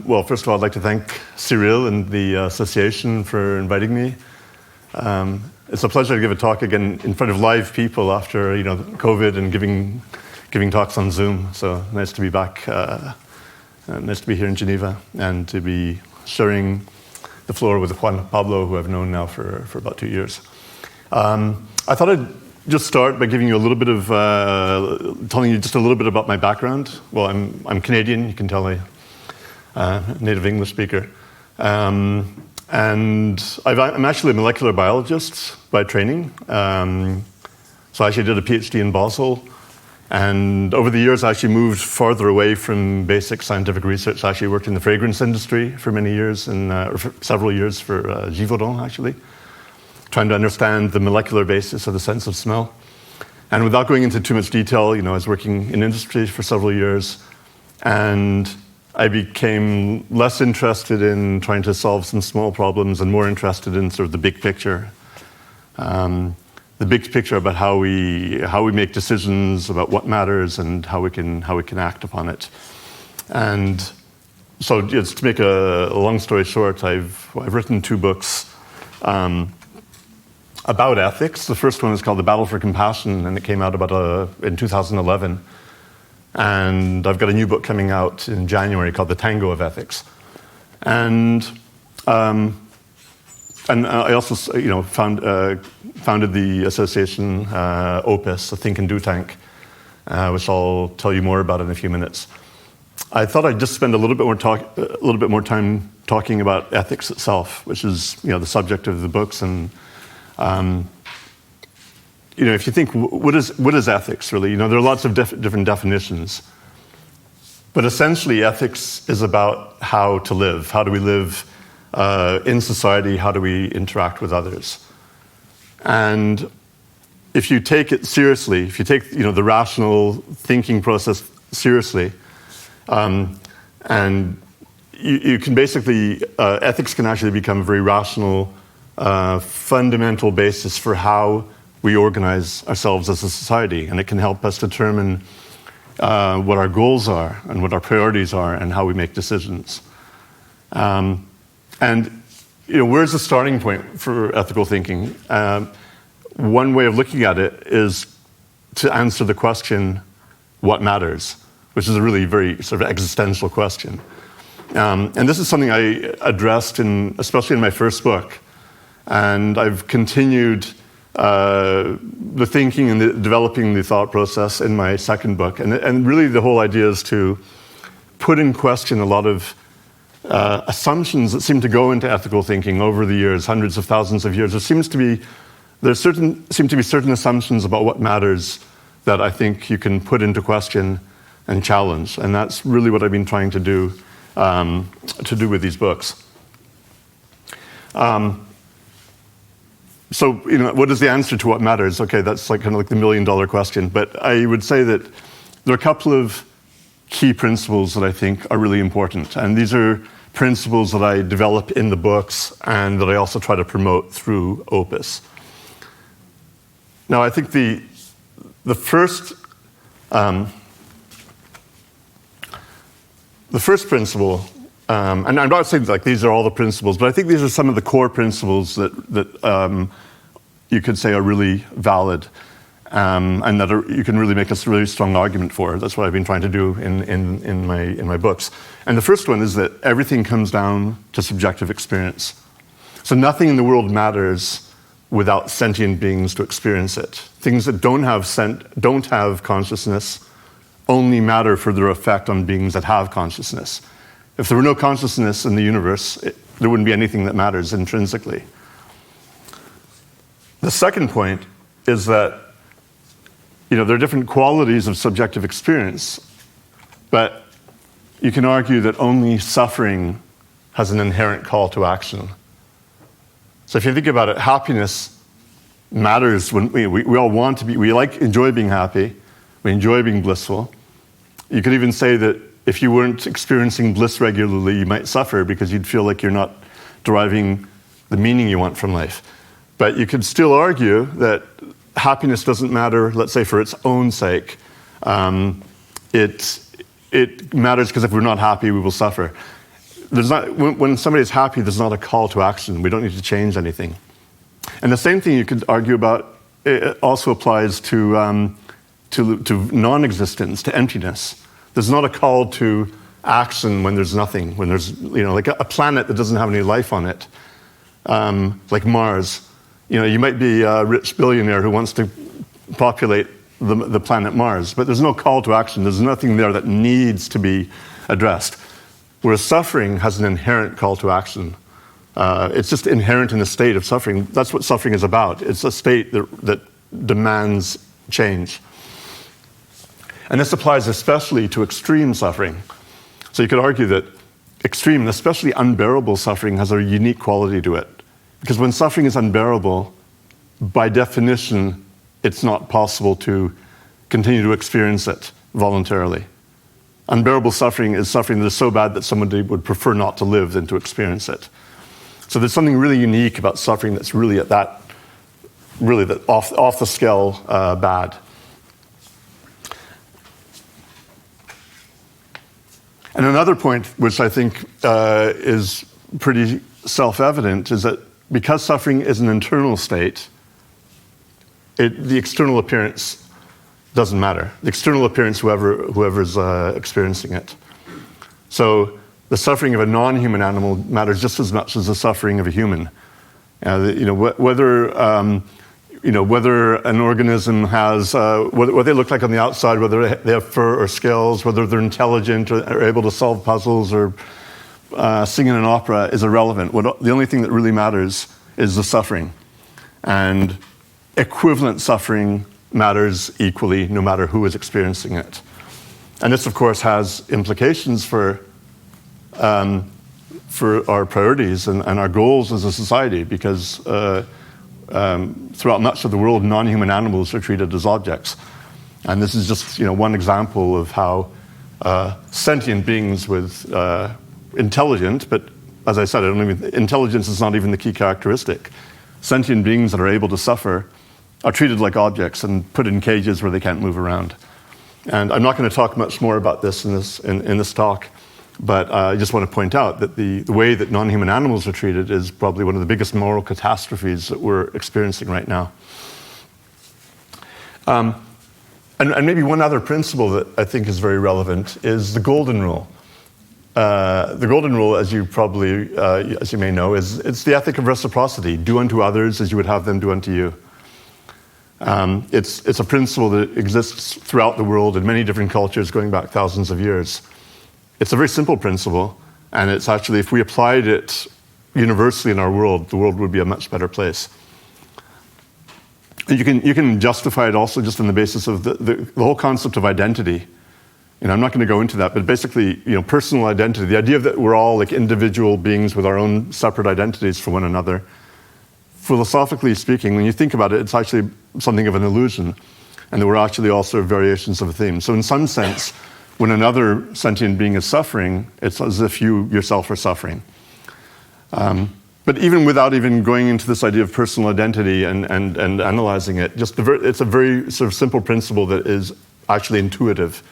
Well, first of all, I'd like to thank Cyril and the association for inviting me. It's a pleasure to give a talk again in front of live people after COVID and giving talks on Zoom. So nice to be back. Nice to be here in Geneva and to be sharing the floor with Juan-Pablo, who I've known now for about 2 years. I thought I'd just start by giving you a little bit of telling you just a little bit about my background. Well, I'm Canadian. You can tell I'm a native English speaker. And I'm actually a molecular biologist by training. So I actually did a PhD in Basel. And over the years, I actually moved farther away from basic scientific research. I actually worked in the fragrance industry for many years, or for several years for Givaudan, actually, trying to understand the molecular basis of the sense of smell. And without going into too much detail, I was working in industry for several years. And I became less interested in trying to solve some small problems and more interested in sort of the big picture. The big picture about how we make decisions about what matters and how we can act upon it. And so, just to make a long story short, I've written 2 books about ethics. The first one is called The Battle for Compassion, and it came out in 2011. And I've got a new book coming out in January called The Tango of Ethics. And I also, founded the association OPIS, a think and do tank, which I'll tell you more about in a few minutes. I thought I'd just spend a little bit more time talking about ethics itself, which is the subject of the books. And if you think, what is ethics really? There are lots of different definitions, but essentially, ethics is about how to live. How do we live in society? How do we interact with others? And if you take it seriously, if you take the rational thinking process seriously, and you can basically ethics can actually become a very rational, fundamental basis for how we organize ourselves as a society, and it can help us determine what our goals are and what our priorities are and how we make decisions. And where's the starting point for ethical thinking? One way of looking at it is to answer the question, what matters? Which is a really very sort of existential question. And this is something I addressed especially in my first book. And I've continued the thinking and developing the thought process in my second book. And really the whole idea is to put in question a lot of assumptions that seem to go into ethical thinking over the years, hundreds of thousands of years. There seem to be certain assumptions about what matters that I think you can put into question and challenge, and that's really what I've been trying to do with these books. So, what is the answer to what matters? Okay, that's kind of like the $1 million question. But I would say that there are a couple of key principles that I think are really important. And these are principles that I develop in the books and that I also try to promote through OPIS. Now, I think the first principle, and I'm not saying these are all the principles, but I think these are some of the core principles that you could say are really valid, and that you can really make a really strong argument for. That's what I've been trying to do in my books. And the first one is that everything comes down to subjective experience. So nothing in the world matters without sentient beings to experience it. Things that don't have consciousness only matter for their effect on beings that have consciousness. If there were no consciousness in the universe, there wouldn't be anything that matters intrinsically. The second point is that there are different qualities of subjective experience, but you can argue that only suffering has an inherent call to action. So if you think about it, happiness matters when we all want to be, enjoy being happy, we enjoy being blissful. You could even say that if you weren't experiencing bliss regularly, you might suffer because you'd feel like you're not deriving the meaning you want from life. But you could still argue that happiness doesn't matter, let's say, for its own sake. it matters because if we're not happy, we will suffer. When somebody is happy, there's not a call to action. We don't need to change anything. And the same thing you could argue about, it also applies to non-existence, to emptiness. There's not a call to action when there's nothing, when there's, like a planet that doesn't have any life on it, like Mars. You might be a rich billionaire who wants to populate the planet Mars, but there's no call to action. There's nothing there that needs to be addressed. Whereas suffering has an inherent call to action. It's just inherent in the state of suffering. That's what suffering is about. It's a state that demands change. And this applies especially to extreme suffering. So you could argue that extreme, and especially unbearable suffering, has a unique quality to it. Because when suffering is unbearable, by definition, it's not possible to continue to experience it voluntarily. Unbearable suffering is suffering that is so bad that somebody would prefer not to live than to experience it. So there's something really unique about suffering that's really at that, really that off the scale bad. And another point, which I think is pretty self-evident, is that because suffering is an internal state, the external appearance doesn't matter. The external appearance, whoever's experiencing it. So the suffering of a non-human animal matters just as much as the suffering of a human. Whether an organism has, what they look like on the outside, whether they have fur or scales, whether they're intelligent or are able to solve puzzles or sing in an opera is irrelevant. The only thing that really matters is the suffering. And equivalent suffering matters equally no matter who is experiencing it. And this, of course, has implications for our priorities and our goals as a society, because throughout much of the world, non-human animals are treated as objects. And this is just one example of how sentient beings with intelligent, but as I said, intelligence is not even the key characteristic. Sentient beings that are able to suffer are treated like objects and put in cages where they can't move around. And I'm not going to talk much more about this in this talk, but I just want to point out that the way that non-human animals are treated is probably one of the biggest moral catastrophes that we're experiencing right now. And maybe one other principle that I think is very relevant is the golden rule. The golden rule, as you may know, it's the ethic of reciprocity. Do unto others as you would have them do unto you. It's a principle that exists throughout the world in many different cultures going back thousands of years. It's a very simple principle, and it's actually, if we applied it universally in our world, the world would be a much better place. And you can justify it also just on the basis of the whole concept of identity. I'm not going to go into that, but basically, personal identity, the idea that we're all like individual beings with our own separate identities from one another. Philosophically speaking, when you think about it, it's actually something of an illusion, and that we're actually also variations of a theme. So in some sense, when another sentient being is suffering, it's as if you yourself are suffering. But even without even going into this idea of personal identity and analyzing it, it's a very sort of simple principle that is actually intuitive,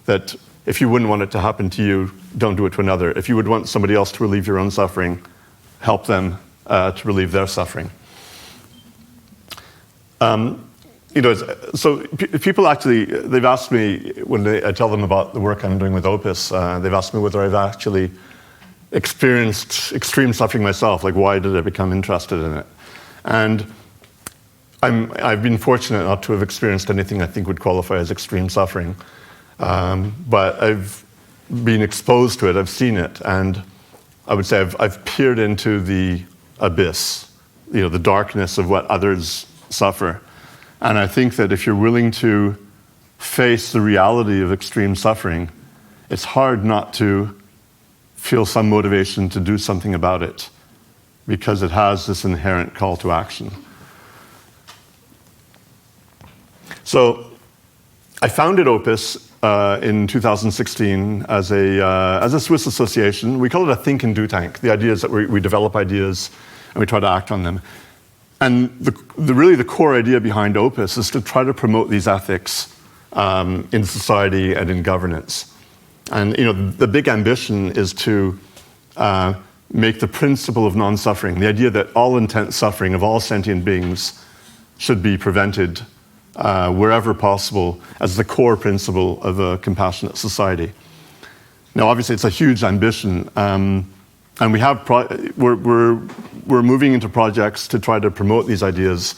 that if you wouldn't want it to happen to you, don't do it to another. If you would want somebody else to relieve your own suffering, help them to relieve their suffering. So people actually, they've asked me, when I tell them about the work I'm doing with OPIS, they've asked me whether I've actually experienced extreme suffering myself, like why did I become interested in it? And I've been fortunate not to have experienced anything I think would qualify as extreme suffering. But I've been exposed to it, I've seen it, and I would say I've peered into the abyss, the darkness of what others suffer. And I think that if you're willing to face the reality of extreme suffering, it's hard not to feel some motivation to do something about it, because it has this inherent call to action. So I founded OPIS in 2016 as a Swiss association. We call it a think and do tank. The idea is that we develop ideas and we try to act on them. And really the core idea behind OPIS is to try to promote these ethics in society and in governance. And the big ambition is to make the principle of non-suffering, the idea that all intense suffering of all sentient beings should be prevented wherever possible as the core principle of a compassionate society. Now, obviously, it's a huge ambition, and we're moving into projects to try to promote these ideas,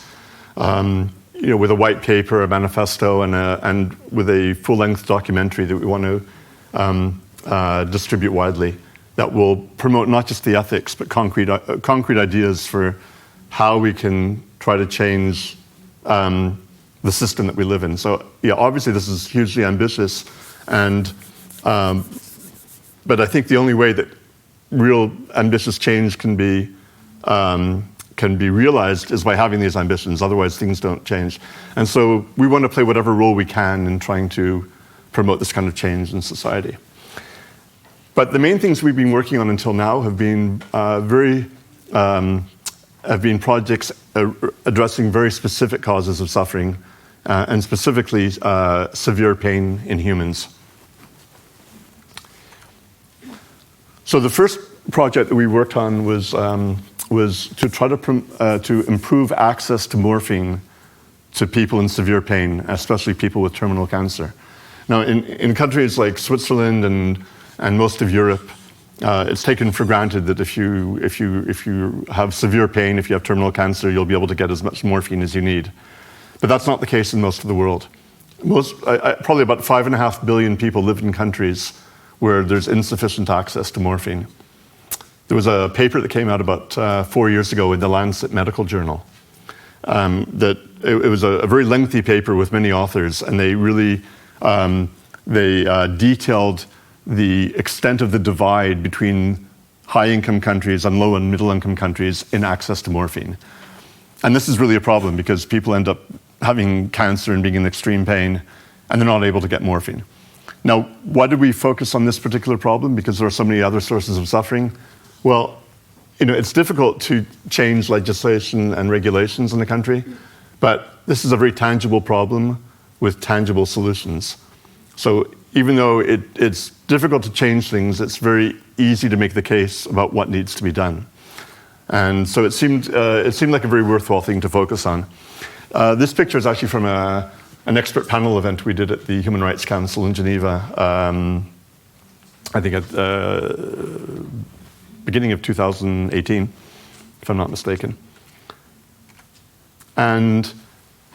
with a white paper, a manifesto, and with a full-length documentary that we want to distribute widely, that will promote not just the ethics, but concrete ideas for how we can try to change the system that we live in. So, obviously this is hugely ambitious, but I think the only way that real ambitious change can be realized is by having these ambitions. Otherwise, things don't change. And so we want to play whatever role we can in trying to promote this kind of change in society. But the main things we've been working on until now have been projects addressing very specific causes of suffering, and specifically severe pain in humans. So the first project that we worked on was to try to improve access to morphine to people in severe pain, especially people with terminal cancer. Now, in countries like Switzerland and most of Europe, it's taken for granted that if you have severe pain, if you have terminal cancer, you'll be able to get as much morphine as you need. But that's not the case in most of the world. Probably about 5.5 billion people live in countries where there's insufficient access to morphine. There was a paper that came out about 4 years ago in the Lancet Medical Journal. That it was a very lengthy paper with many authors, and they really detailed the extent of the divide between high-income countries and low- and middle-income countries in access to morphine. And this is really a problem because people end up having cancer and being in extreme pain, and they're not able to get morphine. Now, why did we focus on this particular problem? Because there are so many other sources of suffering. Well, it's difficult to change legislation and regulations in a country, but this is a very tangible problem with tangible solutions. So even though it's difficult to change things, it's very easy to make the case about what needs to be done. And so it seemed like a very worthwhile thing to focus on. This picture is actually from an expert panel event we did at the Human Rights Council in Geneva, I think at the beginning of 2018, if I'm not mistaken. And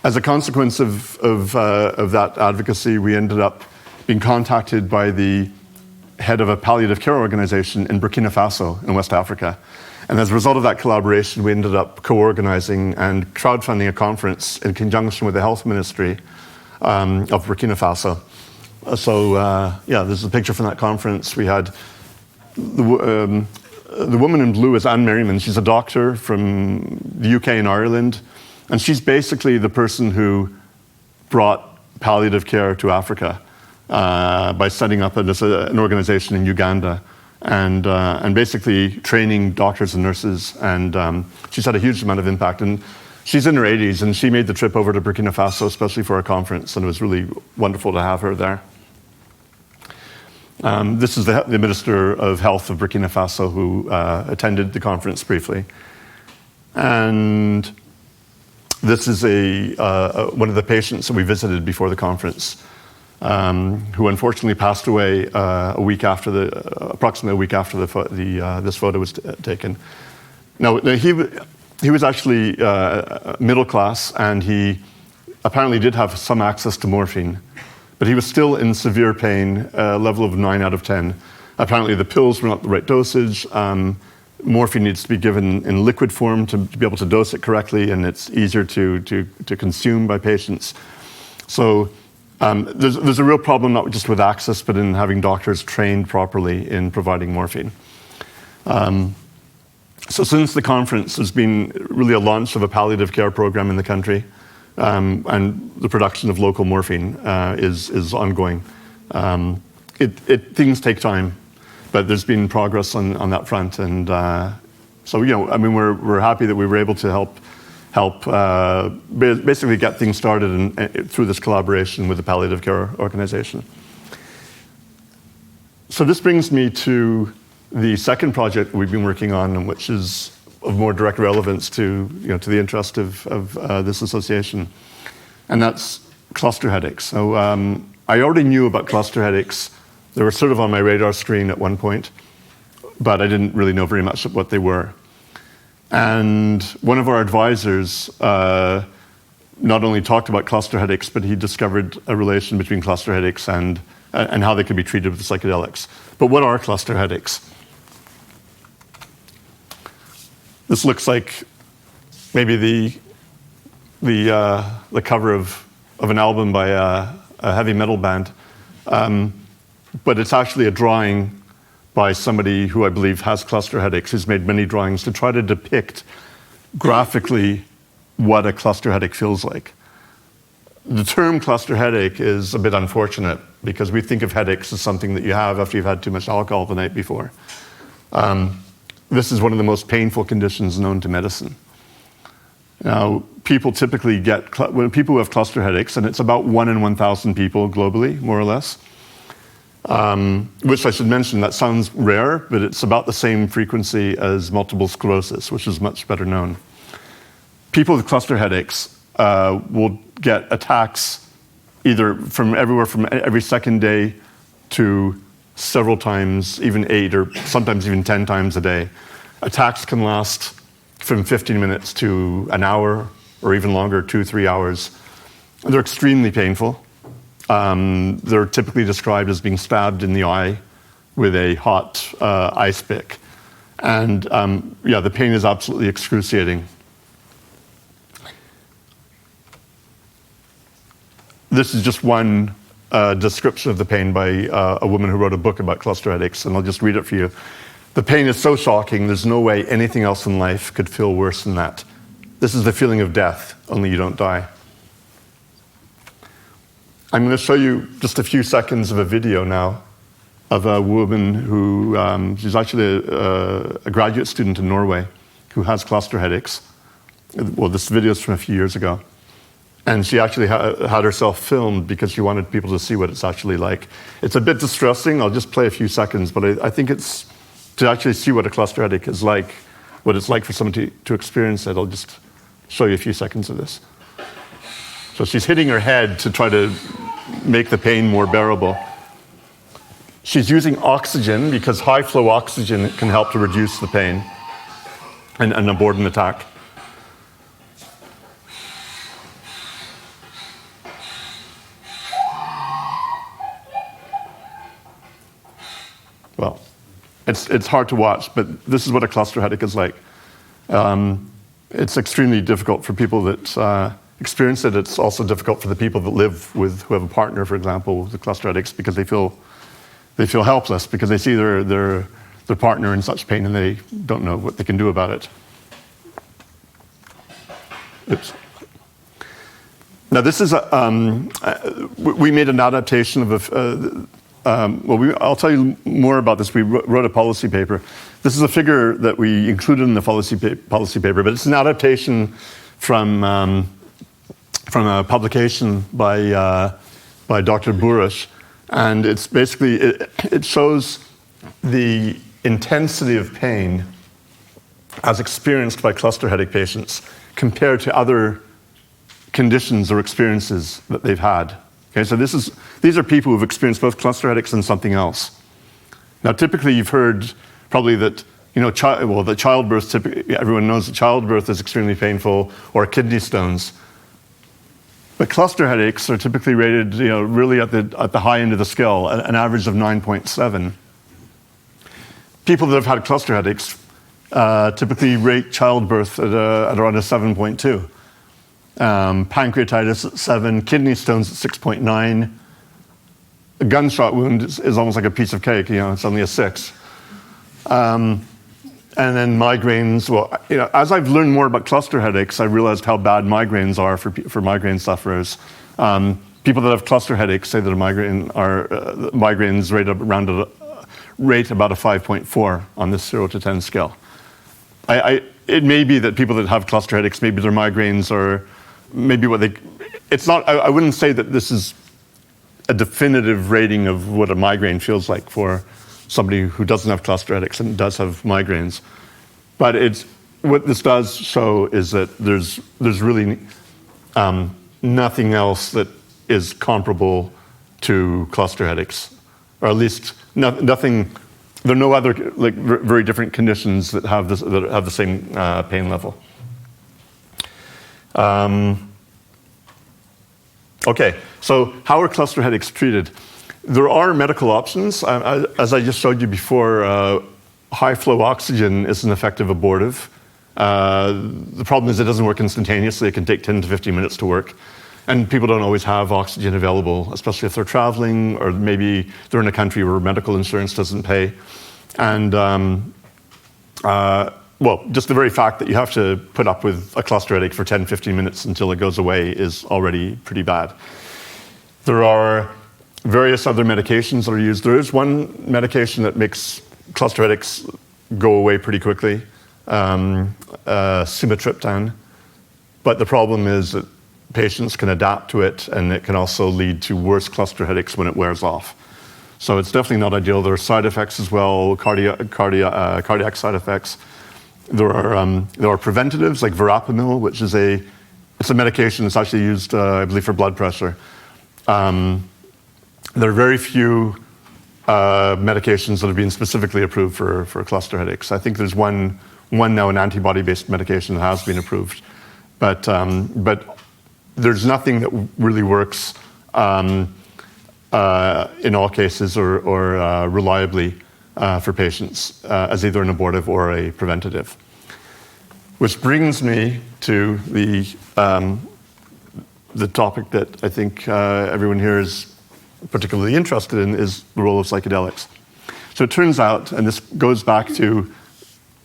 as a consequence of that advocacy, we ended up being contacted by the head of a palliative care organization in Burkina Faso in West Africa. And as a result of that collaboration, we ended up co-organizing and crowdfunding a conference in conjunction with the health ministry of Burkina Faso. So, this is a picture from that conference. We had the woman in blue is Anne Merriman. She's a doctor from the UK and Ireland. And she's basically the person who brought palliative care to Africa by setting up an organization in Uganda and basically training doctors and nurses. And she's had a huge amount of impact. And she's in her 80s, and she made the trip over to Burkina Faso, especially for a conference, and it was really wonderful to have her there. This is the Minister of Health of Burkina Faso who attended the conference briefly. And this is one of the patients that we visited before the conference, who unfortunately passed away approximately a week after this photo was taken. Now, he was actually middle class, and he apparently did have some access to morphine, but he was still in severe pain, level of 9 out of 10. Apparently the pills were not the right dosage. Morphine needs to be given in liquid form to be able to dose it correctly, and it's easier to consume by patients. So there's a real problem not just with access, but in having doctors trained properly in providing morphine. So since the conference, there's been really a launch of a palliative care program in the country, and the production of local morphine is ongoing. Things take time, but there's been progress on that front, and so we're happy that we were able to help basically get things started through this collaboration with the palliative care organization. So this brings me to the second project we've been working on, which is of more direct relevance to the interest of this association, and that's cluster headaches. So I already knew about cluster headaches. They were sort of on my radar screen at one point, but I didn't really know very much of what they were. And one of our advisors not only talked about cluster headaches, but he discovered a relation between cluster headaches and how they can be treated with psychedelics. But what are cluster headaches? This looks like maybe the cover of an album by a heavy metal band, but it's actually a drawing by somebody who I believe has cluster headaches, who's made many drawings to try to depict graphically what a cluster headache feels like. The term cluster headache is a bit unfortunate because we think of headaches as something that you have after you've had too much alcohol the night before. This is one of the most painful conditions known to medicine. Now, people typically when people who have cluster headaches, and it's about 1 in 1,000 people globally, more or less, which I should mention, that sounds rare, but it's about the same frequency as multiple sclerosis, which is much better known. People with cluster headaches will get attacks either from every second day to several times, even 8 or sometimes even 10 times a day. Attacks can last from 15 minutes to an hour or even longer, 2-3 hours. They're extremely painful. They're typically described as being stabbed in the eye with a hot ice pick. And the pain is absolutely excruciating. This is just one description of the pain by a woman who wrote a book about cluster headaches, and I'll just read it for you. The pain is so shocking, there's no way anything else in life could feel worse than that. This is the feeling of death, only you don't die. I'm going to show you just a few seconds of a video now of a woman who, she's actually a graduate student in Norway who has cluster headaches. Well, this video is from a few years ago. And she actually had herself filmed because she wanted people to see what it's actually like. It's a bit distressing. I'll just play a few seconds, but I think it's to actually see what a cluster headache is like, what it's like for someone to experience it. I'll just show you a few seconds of this. So she's hitting her head to try to make the pain more bearable. She's using oxygen because high flow oxygen can help to reduce the pain and abort an attack. Well, it's hard to watch, but this is what a cluster headache is like. It's extremely difficult for people that experience it. It's also difficult for the people that live with, who have a partner, for example, with the cluster headaches, because they feel helpless because they see their partner in such pain and they don't know what they can do about it. Oops. Now this is we made an adaptation of I'll tell you more about this. We wrote a policy paper. This is a figure that we included in the policy paper, but it's an adaptation from a publication by Dr. Burish, and it's basically it shows the intensity of pain as experienced by cluster headache patients compared to other conditions or experiences that they've had. Okay, so these are people who've experienced both cluster headaches and something else. Now, typically, you've heard probably that the childbirth. Typically, everyone knows that childbirth is extremely painful, or kidney stones. But cluster headaches are typically rated, really at the high end of the scale, an average of 9.7. People that have had cluster headaches typically rate childbirth at around a 7.2. Pancreatitis at 7, kidney stones at 6.9. A gunshot wound is almost like a piece of cake, it's only a 6. And then migraines, as I've learned more about cluster headaches, I realized how bad migraines are for migraine sufferers. People that have cluster headaches say that migraines rate about a 5.4 on this 0 to 10 scale. It may be that people that have cluster headaches, maybe their migraines are maybe it's not, I wouldn't say that this is a definitive rating of what a migraine feels like for somebody who doesn't have cluster headaches and does have migraines. But what this does show is that there's really nothing else that is comparable to cluster headaches, or at least nothing. There are no other very different conditions that have the same pain level. Okay, so how are cluster headaches treated? There are medical options. As I just showed you before, high flow oxygen is an effective abortive. The problem is it doesn't work instantaneously. It can take 10 to 15 minutes to work. And people don't always have oxygen available, especially if they're traveling, or maybe they're in a country where medical insurance doesn't pay. And, well, just the very fact that you have to put up with a cluster headache for 10, 15 minutes until it goes away is already pretty bad. There are various other medications that are used. There is one medication that makes cluster headaches go away pretty quickly, sumatriptan. But the problem is that patients can adapt to it, and it can also lead to worse cluster headaches when it wears off. So it's definitely not ideal. There are side effects as well, cardiac side effects. There are preventatives like verapamil, which is it's a medication that's actually used, I believe, for blood pressure. There are very few medications that have been specifically approved for cluster headaches. I think there's one now, an antibody-based medication that has been approved, but there's nothing that really works in all cases or reliably for patients as either an abortive or a preventative. Which brings me to the topic that I think everyone here is particularly interested in, is the role of psychedelics. So it turns out, and this goes back to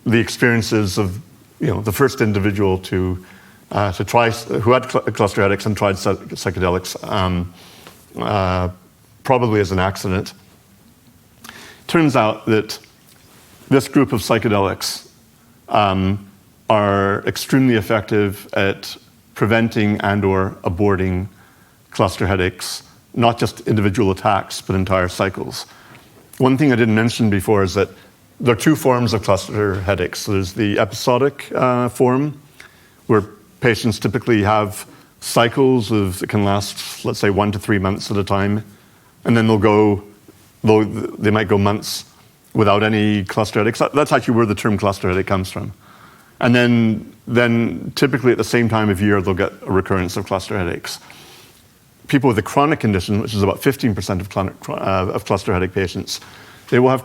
the experiences of the first individual who had cluster headaches and tried psychedelics, probably as an accident. Turns out that this group of psychedelics are extremely effective at preventing and/or aborting cluster headaches, not just individual attacks, but entire cycles. One thing I didn't mention before is that there are two forms of cluster headaches. There's the episodic form, where patients typically have cycles that can last, let's say, 1 to 3 months at a time, and then they might go months without any cluster headaches. That's actually where the term cluster headache comes from. And then typically at the same time of year, they'll get a recurrence of cluster headaches. People with a chronic condition, which is about 15% of cluster headache patients, they will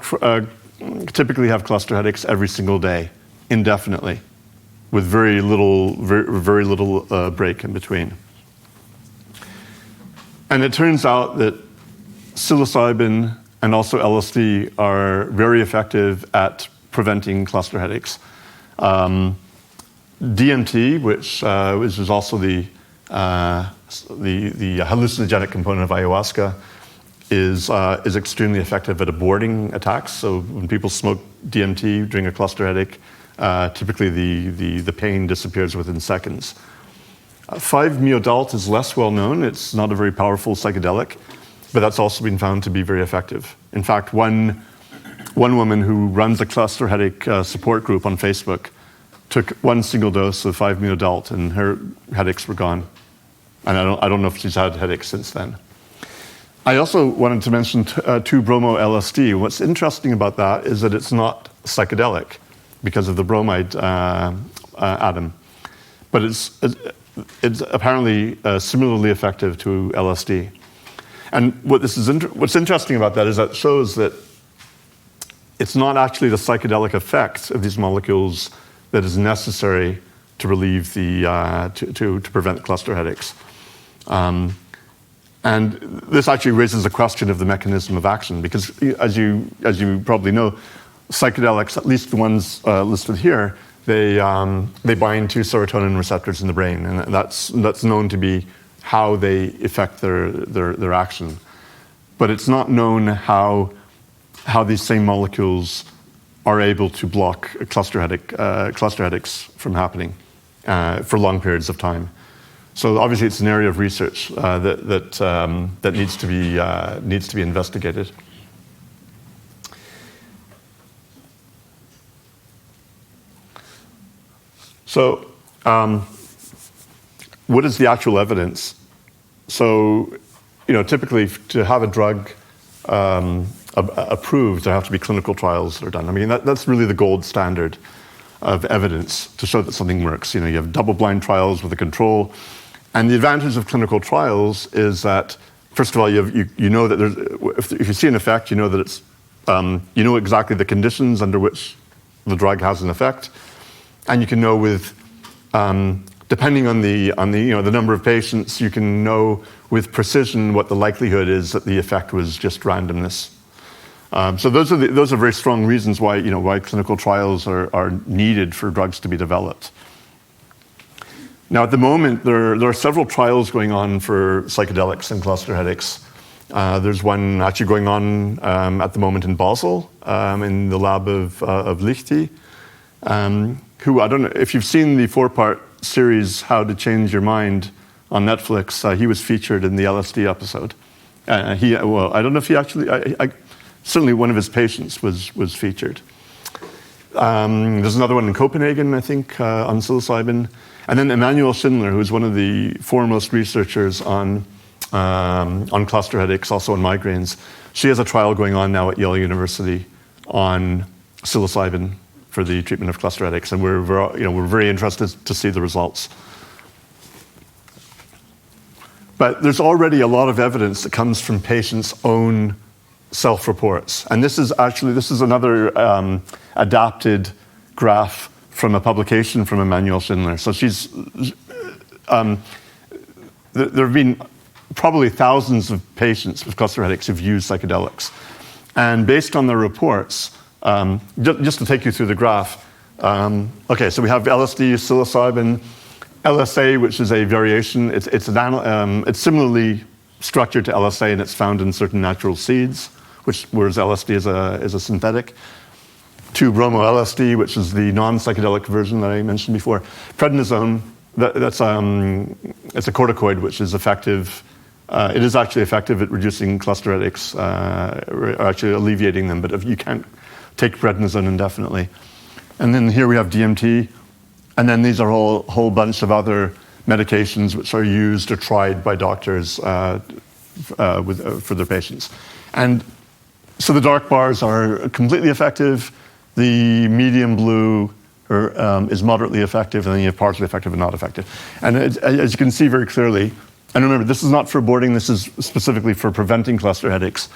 typically have cluster headaches every single day, indefinitely, with very little break in between. And it turns out that psilocybin and also LSD are very effective at preventing cluster headaches. DMT, which is also the hallucinogenic component of ayahuasca, is extremely effective at aborting attacks. So when people smoke DMT during a cluster headache, typically the pain disappears within seconds. 5-MeO-DALT is less well known. It's not a very powerful psychedelic, but that's also been found to be very effective. In fact, one woman who runs a cluster headache support group on Facebook took one single dose of 5-MeO-DALT, and her headaches were gone. And I don't know if she's had headaches since then. I also wanted to mention 2-bromo-LSD. What's interesting about that is that it's not psychedelic because of the bromide atom, but it's apparently similarly effective to LSD. And what's interesting about that is that it shows that it's not actually the psychedelic effect of these molecules that is necessary to relieve to prevent cluster headaches. And this actually raises the question of the mechanism of action, because as you probably know, psychedelics, at least the ones listed here, they bind to serotonin receptors in the brain, and that's known to be how they affect their action. But it's not known how these same molecules are able to block cluster headaches from happening for long periods of time. So obviously, it's an area of research that needs to be investigated. So, what is the actual evidence? So, typically to have a drug approved, there have to be clinical trials that are done. I mean, that's really the gold standard of evidence to show that something works. You have double-blind trials with a control. And the advantage of clinical trials is that, first of all, you know that if you see an effect, you know that it's, you know exactly the conditions under which the drug has an effect. And you can know with, depending on the number of patients, you can know with precision what the likelihood is that the effect was just randomness. So those are very strong reasons why clinical trials are needed for drugs to be developed. Now, at the moment, there are several trials going on for psychedelics and cluster headaches. There's one actually going on at the moment in Basel, in the lab of Leighton, who, I don't know if you've seen the 4-part series How to Change Your Mind on Netflix. He was featured in the LSD episode. I don't know if he actually. Certainly, one of his patients was featured. There's another one in Copenhagen, I think, on psilocybin. And then Emanuel Schindler, who's one of the foremost researchers on cluster headaches, also on migraines. She has a trial going on now at Yale University on psilocybin for the treatment of cluster headaches, and we're very interested to see the results. But there's already a lot of evidence that comes from patients' own self-reports, and this is another adapted graph from a publication from Emanuel Schindler. So there have been probably thousands of patients with cluster headaches who've used psychedelics, and based on their reports, just to take you through the graph. Okay, so we have LSD, psilocybin, LSA, which is a variation. It's similarly structured to LSA, and it's found in certain natural seeds, whereas LSD is a synthetic. 2-bromo-LSD, which is the non-psychedelic version that I mentioned before. Prednisone, it's a corticoid, which is effective. It is actually effective at reducing cluster headaches, or actually alleviating them, but if you can't take prednisone indefinitely. And then here we have DMT, and then these are a whole bunch of other medications which are used or tried by doctors for their patients. And so the dark bars are completely effective. The medium blue is moderately effective, and then you have partially effective and not effective. And as you can see very clearly, and remember, this is not for aborting, this is specifically for preventing cluster headaches.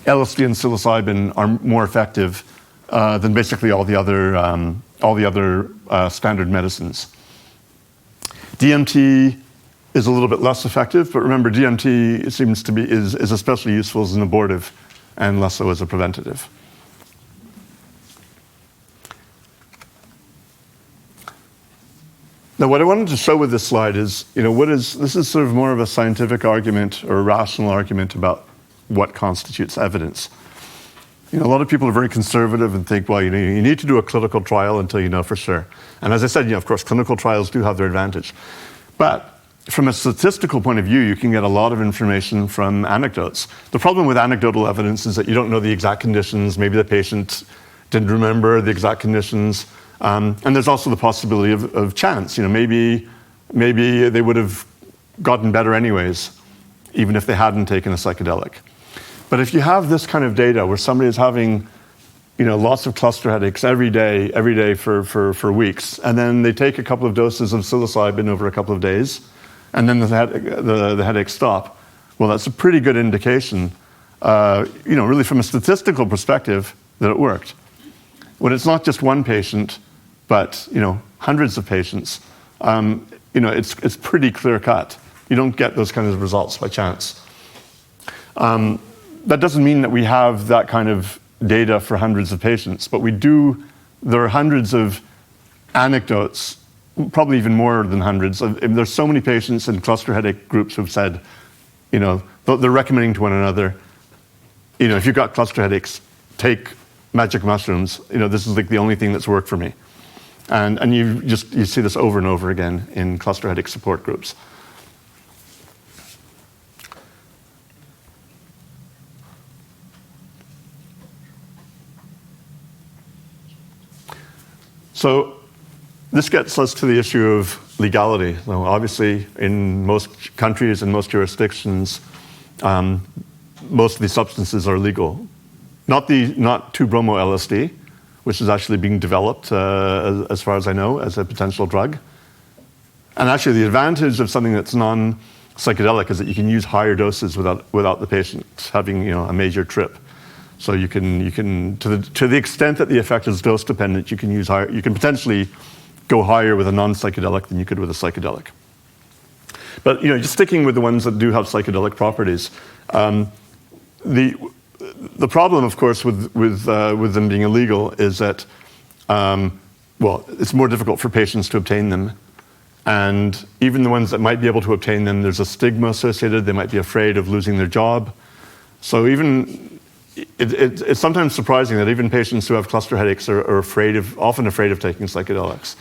LSD and psilocybin are more effective than basically all the other standard medicines. DMT is a little bit less effective, but remember, DMT seems to be is especially useful as an abortive and less so as a preventative. Now, what I wanted to show with this slide is, this is sort of more of a scientific argument or a rational argument about what constitutes evidence. A lot of people are very conservative and think, well, you need to do a clinical trial until you know for sure. And as I said, of course, clinical trials do have their advantage. But from a statistical point of view, you can get a lot of information from anecdotes. The problem with anecdotal evidence is that you don't know the exact conditions. Maybe the patient didn't remember the exact conditions. And there's also the possibility of chance. Maybe they would have gotten better anyways, even if they hadn't taken a psychedelic. But if you have this kind of data where somebody is having, lots of cluster headaches every day for weeks, and then they take a couple of doses of psilocybin over a couple of days, and then the headaches stop, well, that's a pretty good indication, really from a statistical perspective, that it worked. When it's not just one patient, but hundreds of patients, it's pretty clear cut. You don't get those kinds of results by chance. That doesn't mean that we have that kind of data for hundreds of patients, but there are hundreds of anecdotes, probably even more than hundreds. There's so many patients in cluster headache groups who've said, they're recommending to one another, if you've got cluster headaches, take magic mushrooms. This is like the only thing that's worked for me. And you see this over and over again in cluster headache support groups. So this gets us to the issue of legality. So obviously, in most countries and most jurisdictions, most of these substances are legal. Not 2-bromo-LSD, which is actually being developed, as far as I know, as a potential drug. And actually, the advantage of something that's non-psychedelic is that you can use higher doses without the patient having a major trip. So you can to the extent that the effect is dose dependent, you can use higher. You can potentially go higher with a non-psychedelic than you could with a psychedelic. But just sticking with the ones that do have psychedelic properties, the problem, of course, with them being illegal is that it's more difficult for patients to obtain them, and even the ones that might be able to obtain them, there's a stigma associated. They might be afraid of losing their job. So even it's sometimes surprising that even patients who have cluster headaches are often afraid of taking psychedelics.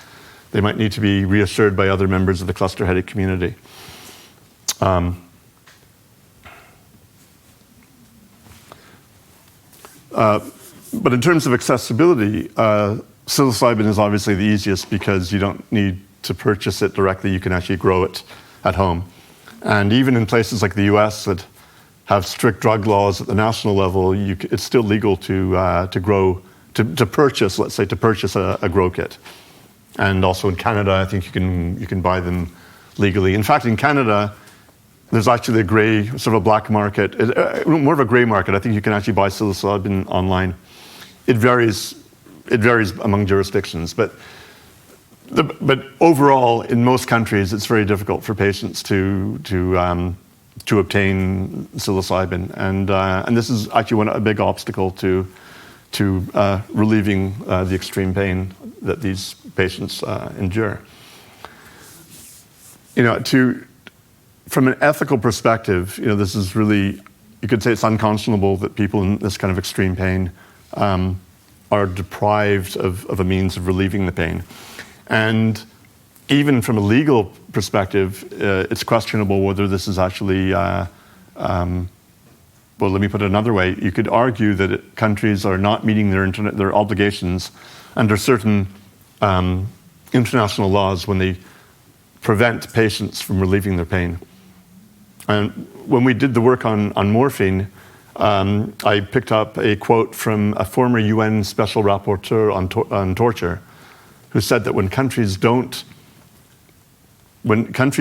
They might need to be reassured by other members of the cluster headache community. But in terms of accessibility, psilocybin is obviously the easiest because you don't need to purchase it directly. You can actually grow it at home. And even in places like the US that have strict drug laws at the national level, it's still legal to purchase a grow kit. And also in Canada, I think you can buy them legally. In fact, in Canada, there's actually a black market, more of a gray market. I think you can actually buy psilocybin online. It varies among jurisdictions, but overall, in most countries, it's very difficult for patients to obtain psilocybin, and this is actually a big obstacle to relieving the extreme pain that these patients endure. From an ethical perspective, this is really, you could say it's unconscionable that people in this kind of extreme pain are deprived of a means of relieving the pain. And even from a legal perspective, it's questionable whether this is actually, well, let me put it another way. You could argue that countries are not meeting their obligations under certain international laws when they prevent patients from relieving their pain. And when we did the work on morphine, I picked up a quote from a former UN special rapporteur on torture, who said that when countries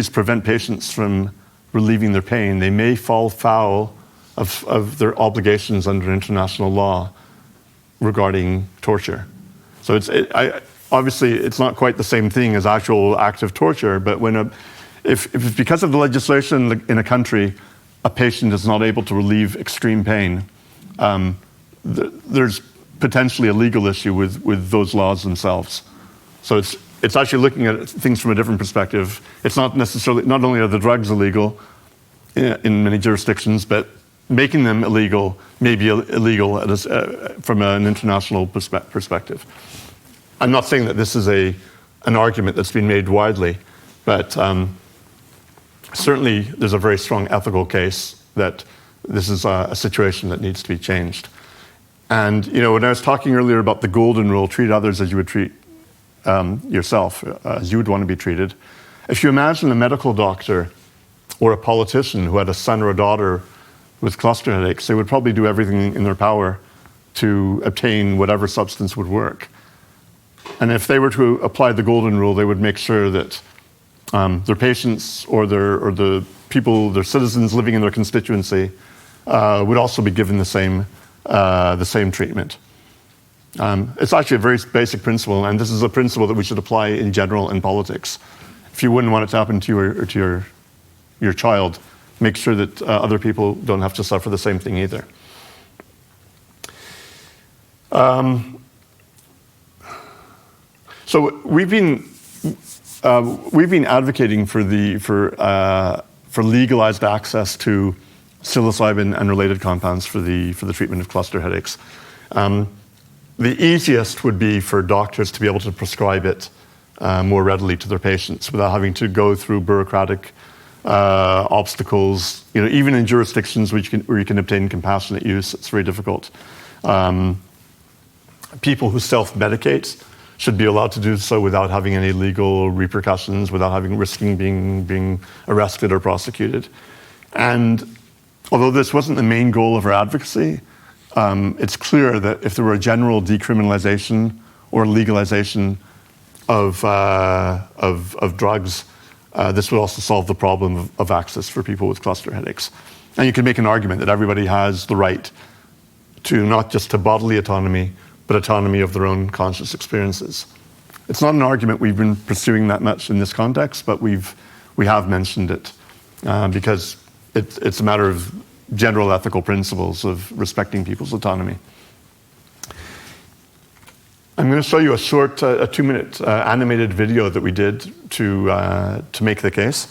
prevent patients from relieving their pain, they may fall foul of their obligations under international law regarding torture. So obviously it's not quite the same thing as actual active torture, but if because of the legislation in a country, a patient is not able to relieve extreme pain, there's potentially a legal issue with those laws themselves. So it's actually looking at things from a different perspective. It's not only are the drugs illegal in many jurisdictions, but making them illegal may be illegal from an international perspective. I'm not saying that this is an argument that's been made widely, but certainly there's a very strong ethical case that this is a situation that needs to be changed. And when I was talking earlier about the golden rule, treat others as you would treat yourself, as you would want to be treated. If you imagine a medical doctor or a politician who had a son or a daughter with cluster headaches, they would probably do everything in their power to obtain whatever substance would work. And if they were to apply the golden rule, they would make sure that their patients or the people, their citizens living in their constituency, would also be given the same treatment. It's actually a very basic principle, and this is a principle that we should apply in general in politics. If you wouldn't want it to happen to your child, make sure that other people don't have to suffer the same thing either. So we've been advocating for legalized access to psilocybin and related compounds for the treatment of cluster headaches. The easiest would be for doctors to be able to prescribe it more readily to their patients without having to go through bureaucratic obstacles. Even in jurisdictions where you can obtain compassionate use, it's very difficult. People who self-medicate should be allowed to do so without having any legal repercussions, without risking being arrested or prosecuted. And although this wasn't the main goal of our advocacy, it's clear that if there were a general decriminalization or legalization of drugs, this would also solve the problem of access for people with cluster headaches. And you can make an argument that everybody has the right to not just to bodily autonomy, but autonomy of their own conscious experiences. It's not an argument we've been pursuing that much in this context, but we have mentioned it because it's a matter of general ethical principles of respecting people's autonomy. I'm going to show you a short, a 2-minute animated video that we did to make the case.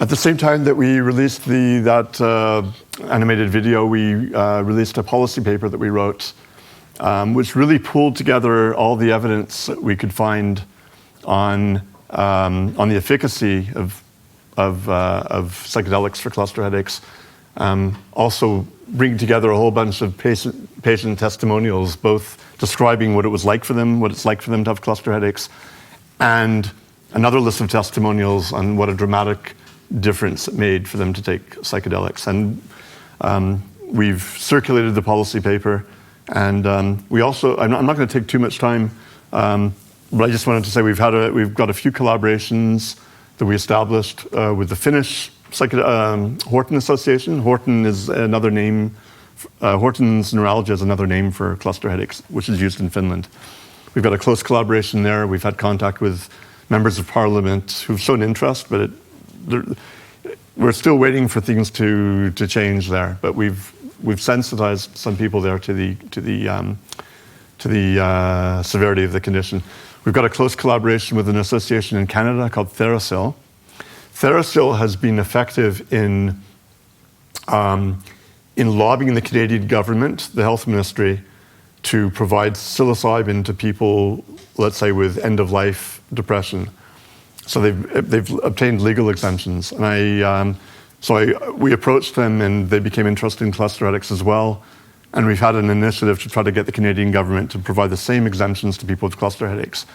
At the same time that we released that animated video, we released a policy paper that we wrote, which really pulled together all the evidence that we could find on the efficacy of psychedelics for cluster headaches. Also bring together a whole bunch of patient testimonials, both describing what it was like for them, what it's like for them to have cluster headaches, and another list of testimonials on what a dramatic difference it made for them to take psychedelics. And we've circulated the policy paper, and we also, I'm not going to take too much time, but I just wanted to say we've got a few collaborations that we established with the Finnish Horton Association. Horton is another name, Horton's neuralgia is another name for cluster headaches, which is used in Finland. We've got a close collaboration there. We've had contact with members of parliament who've shown interest, but we're still waiting for things to change there. But we've sensitized some people there to the severity of the condition. We've got a close collaboration with an association in Canada called Therasil. Therasil has been effective in lobbying the Canadian government, the health ministry, to provide psilocybin to people, let's say, with end-of-life depression. So they've obtained legal exemptions, and we approached them, and they became interested in cluster headaches as well. And we've had an initiative to try to get the Canadian government to provide the same exemptions to people with cluster headaches.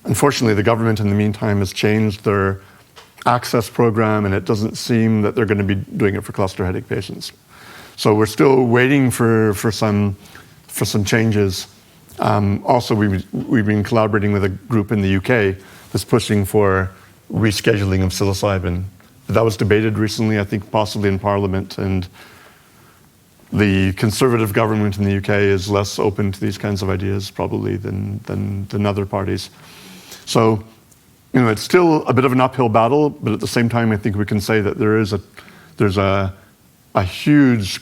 Unfortunately, the government in the meantime has changed their access program, and it doesn't seem that they're going to be doing it for cluster headache patients. So we're still waiting for some changes. Also, we've been collaborating with a group in the UK that's pushing for rescheduling of psilocybin. That was debated recently, I think, possibly in Parliament, and the Conservative government in the UK is less open to these kinds of ideas, probably, than other parties. So, it's still a bit of an uphill battle, but at the same time, I think we can say that there's a huge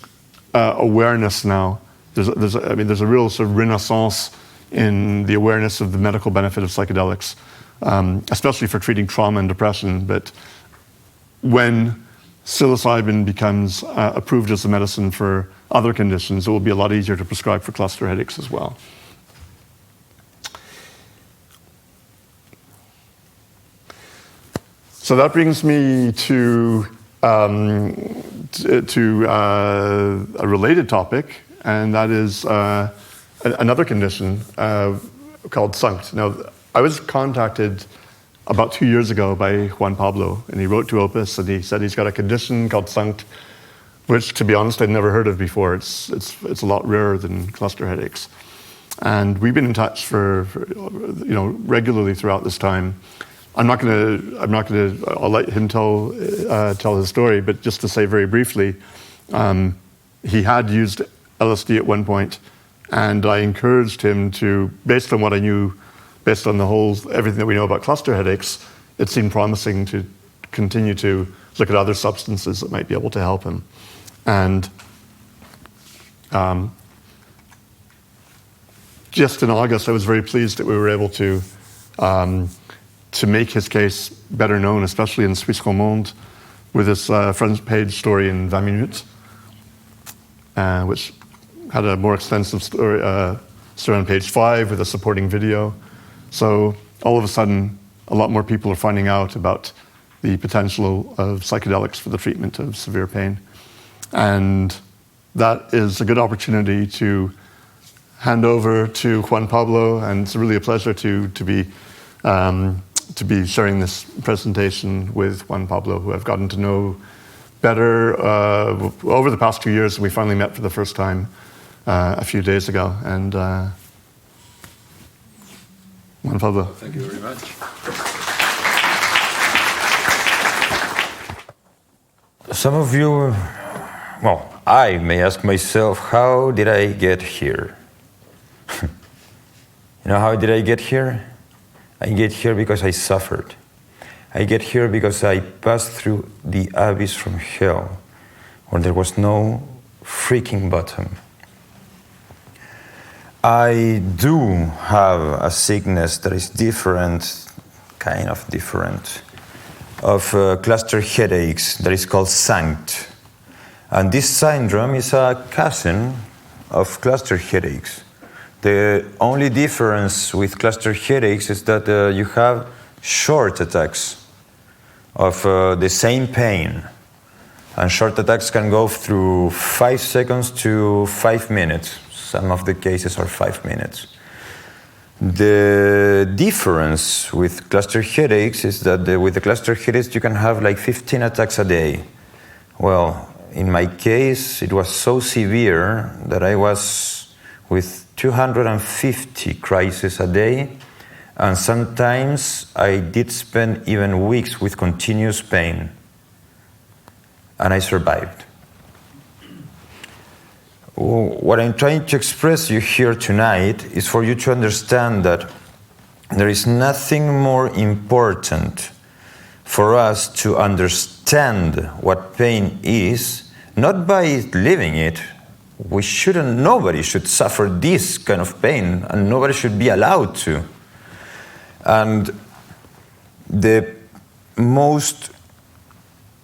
awareness now. There's a real sort of renaissance in the awareness of the medical benefit of psychedelics, especially for treating trauma and depression. But when psilocybin becomes approved as a medicine for other conditions, it will be a lot easier to prescribe for cluster headaches as well. So that brings me to a related topic, and that is another condition called SUNCT. Now, I was contacted about 2 years ago by Juan-Pablo, and he wrote to OPIS, and he said he's got a condition called SUNCT, which, to be honest, I'd never heard of before. It's a lot rarer than cluster headaches. And we've been in touch for regularly throughout this time. I'll let him tell his story, but just to say very briefly, he had used LSD at one point, and I encouraged him to, based on what I knew, based on everything that we know about cluster headaches, it seemed promising to continue to look at other substances that might be able to help him. And just in August, I was very pleased that we were able to make his case better known, especially in Suisse Romande, with this front page story in 20 Minutes, which had a more extensive story on page 5 with a supporting video. So all of a sudden, a lot more people are finding out about the potential of psychedelics for the treatment of severe pain. And that is a good opportunity to hand over to Juan-Pablo, and it's really a pleasure to be sharing this presentation with Juan-Pablo, who I've gotten to know better over the past 2 years. We finally met for the first time a few days ago. And Juan-Pablo. Thank you very much. Some of you, I may ask myself, how did I get here? How did I get here? I get here because I suffered. I get here because I passed through the abyss from hell, where there was no freaking bottom. I do have a sickness that is different, kind of different, of cluster headaches that is called SUNCT. And this syndrome is a cousin of cluster headaches. The only difference with cluster headaches is that you have short attacks of the same pain. And short attacks can go through 5 seconds to 5 minutes. Some of the cases are 5 minutes. The difference with cluster headaches is that with the cluster headaches you can have like 15 attacks a day. Well, in my case, it was so severe that I was with 250 crises a day, and sometimes I did spend even weeks with continuous pain, and I survived. What I'm trying to express you here tonight is for you to understand that there is nothing more important for us to understand what pain is, not by living it. Nobody should suffer this kind of pain, and nobody should be allowed to. And the most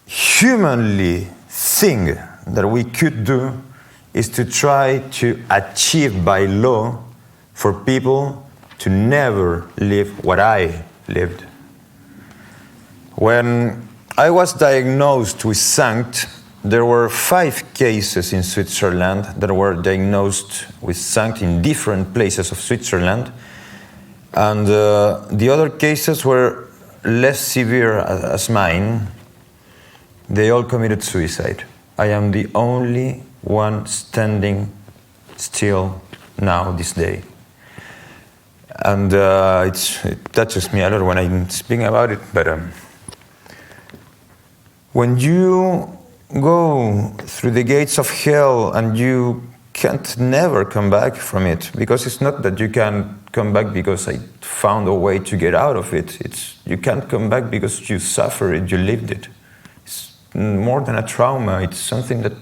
humanly thing that we could do is to try to achieve by law for people to never live what I lived. When I was diagnosed with SUNCT, there were 5 cases in Switzerland that were diagnosed with SUNCT in different places of Switzerland, and the other cases were less severe as mine. They all committed suicide. I am the only one standing still now, this day. And it touches me a lot when I'm speaking about it, but when you go through the gates of hell and you can't never come back from it, because it's not that you can come back because I found a way to get out of it. It's you can't come back because you suffered it, you lived it. It's more than a trauma. It's something that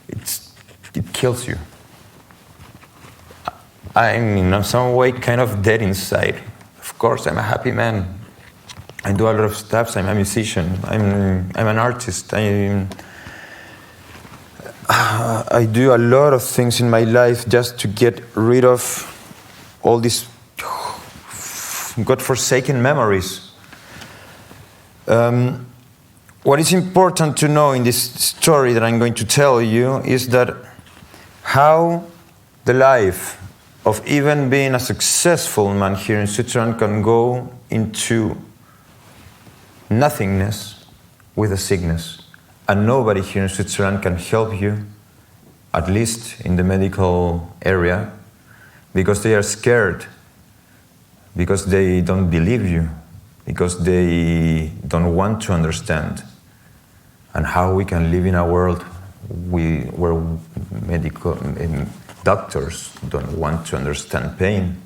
it kills you. I'm in some way kind of dead inside. Of course, I'm a happy man. I do a lot of stuff. I'm a musician. I'm an artist. I do a lot of things in my life just to get rid of all these godforsaken memories. What is important to know in this story that I'm going to tell you is that how the life of even being a successful man here in Switzerland can go into nothingness with a sickness. And nobody here in Switzerland can help you, at least in the medical area, because they are scared, because they don't believe you, because they don't want to understand. And how we can live in a world where medical doctors don't want to understand pain.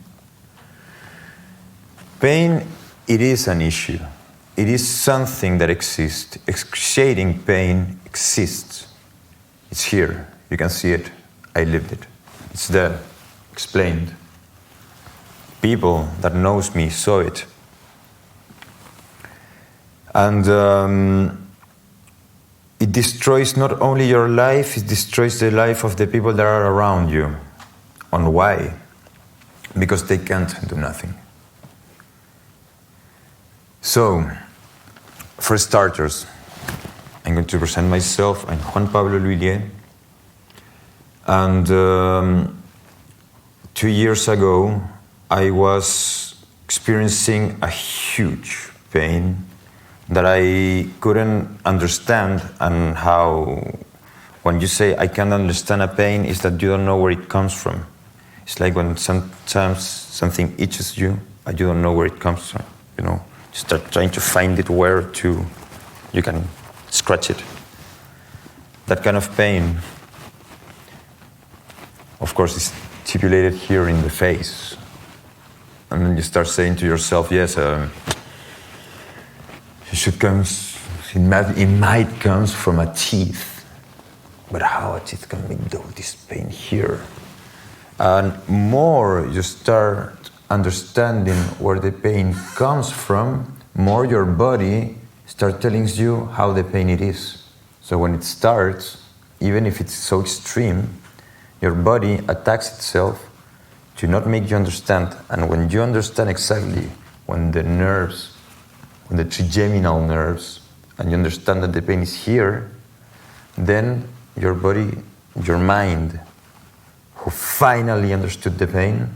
Pain, it is an issue. It is something that exists. Excruciating pain exists. It's here. You can see it. I lived it. It's there, explained. People that knows me saw it. And it destroys not only your life, it destroys the life of the people that are around you. And why? Because they can't do nothing. So, for starters, I'm going to present myself. I'm Juan-Pablo L'Huillier. And 2 years ago, I was experiencing a huge pain that I couldn't understand, and how when you say I can't understand a pain is that you don't know where it comes from. It's like when sometimes something itches you and you don't know where it comes from, you know. You start trying to find it where you can scratch it. That kind of pain, of course, is stipulated here in the face. And then you start saying to yourself, yes, it might come from a teeth, but how a teeth can make all this pain here? And more you start understanding where the pain comes from, more your body starts telling you how the pain it is. So when it starts, even if it's so extreme, your body attacks itself to not make you understand. And when you understand exactly when the nerves, when the trigeminal nerves, and you understand that the pain is here, then your body, your mind, who finally understood the pain,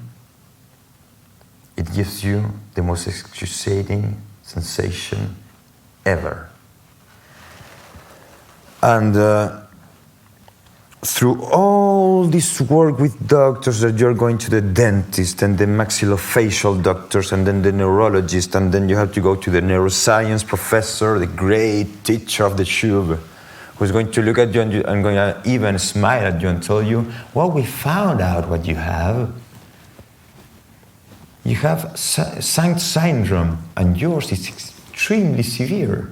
it gives you the most excruciating sensation ever. And through all this work with doctors, that you're going to the dentist and the maxillofacial doctors and then the neurologist, and then you have to go to the neuroscience professor, the great teacher of the tube, who's going to look at you and going to even smile at you and tell you, well, we found out what you have. You have SUNCT syndrome, and yours is extremely severe.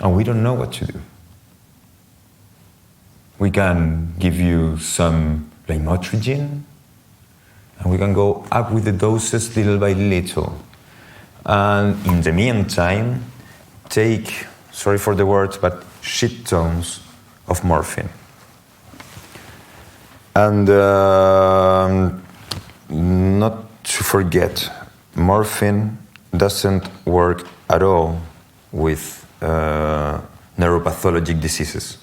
And we don't know what to do. We can give you some lamotrigine, and we can go up with the doses little by little. And in the meantime, take, sorry for the words, but shit tons of morphine. And not to forget, morphine doesn't work at all with neuropathologic diseases.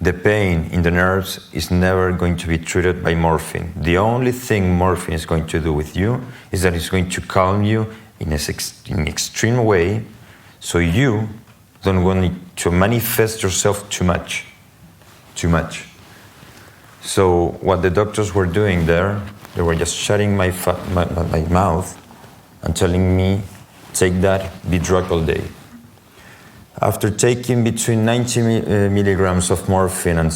The pain in the nerves is never going to be treated by morphine. The only thing morphine is going to do with you is that it's going to calm you in an extreme way, so you don't want to manifest yourself too much. So what the doctors were doing there, they were just shutting my mouth and telling me, take that, be drugged all day. After taking between 90 milligrams of morphine and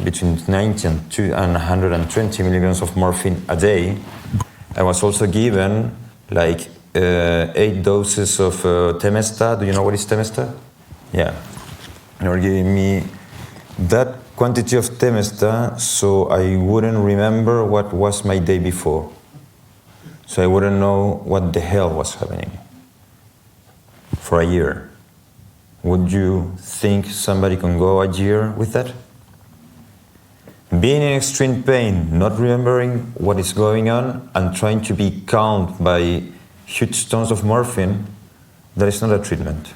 between 90 and 120 milligrams of morphine a day, I was also given like 8 doses of Temesta. Do you know what is Temesta? Yeah. They were giving me that quantity of Temesta so I wouldn't remember what was my day before. So I wouldn't know what the hell was happening. For a year. Would you think somebody can go a year with that? Being in extreme pain, not remembering what is going on, and trying to be calmed by huge tons of morphine, that is not a treatment.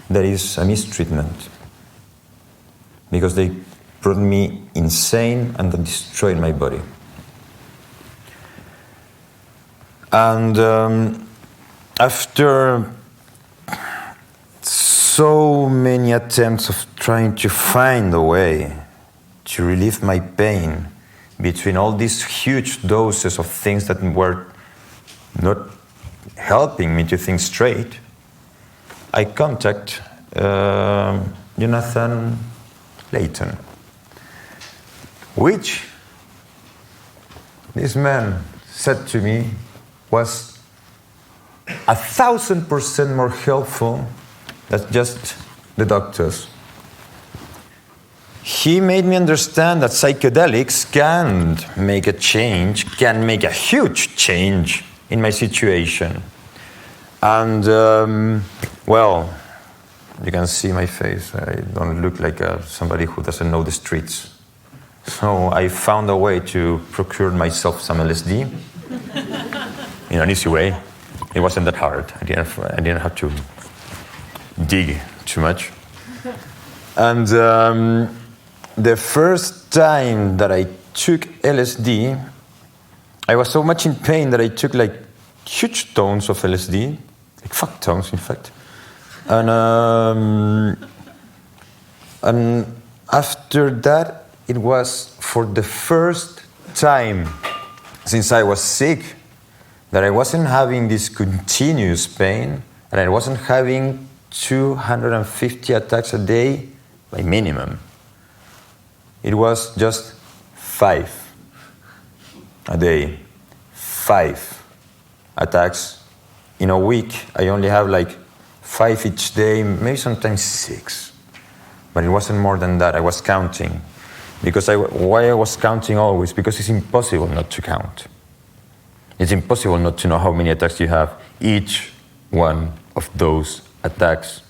That is a mistreatment. Because they brought me insane and that destroyed my body. And after so many attempts of trying to find a way to relieve my pain between all these huge doses of things that were not helping me to think straight, I contact Jonathan Leighton, which this man said to me was 1,000% more helpful than just the doctors. He made me understand that psychedelics can make a change, can make a huge change in my situation. And, well, you can see my face. I don't look like somebody who doesn't know the streets. So I found a way to procure myself some LSD in an easy way. It wasn't that hard. I didn't have to dig too much. And the first time that I took LSD, I was so much in pain that I took like huge tons of LSD, like fuck tons, in fact. And after that, it was for the first time since I was sick that I wasn't having this continuous pain, and I wasn't having 250 attacks a day by minimum. It was just 5 a day, 5 attacks. In a week, I only have like 5 each day, maybe sometimes 6. But it wasn't more than that. I was counting. Why I was counting always? Because it's impossible not to count. It's impossible not to know how many attacks you have. Each one of those attacks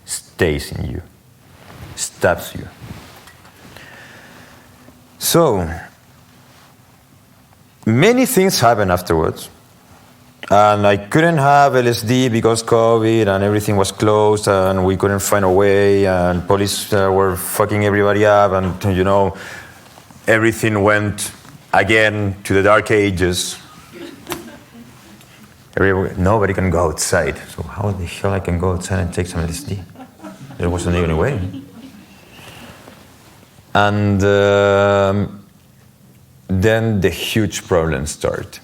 stays in you, stabs you. So, many things happened afterwards. And I couldn't have LSD because COVID and everything was closed and we couldn't find a way and police were fucking everybody up and, you know, everything went again to the dark ages. Nobody can go outside. So how the hell I can go outside and take some LSD? There wasn't even a way. And then the huge problems start.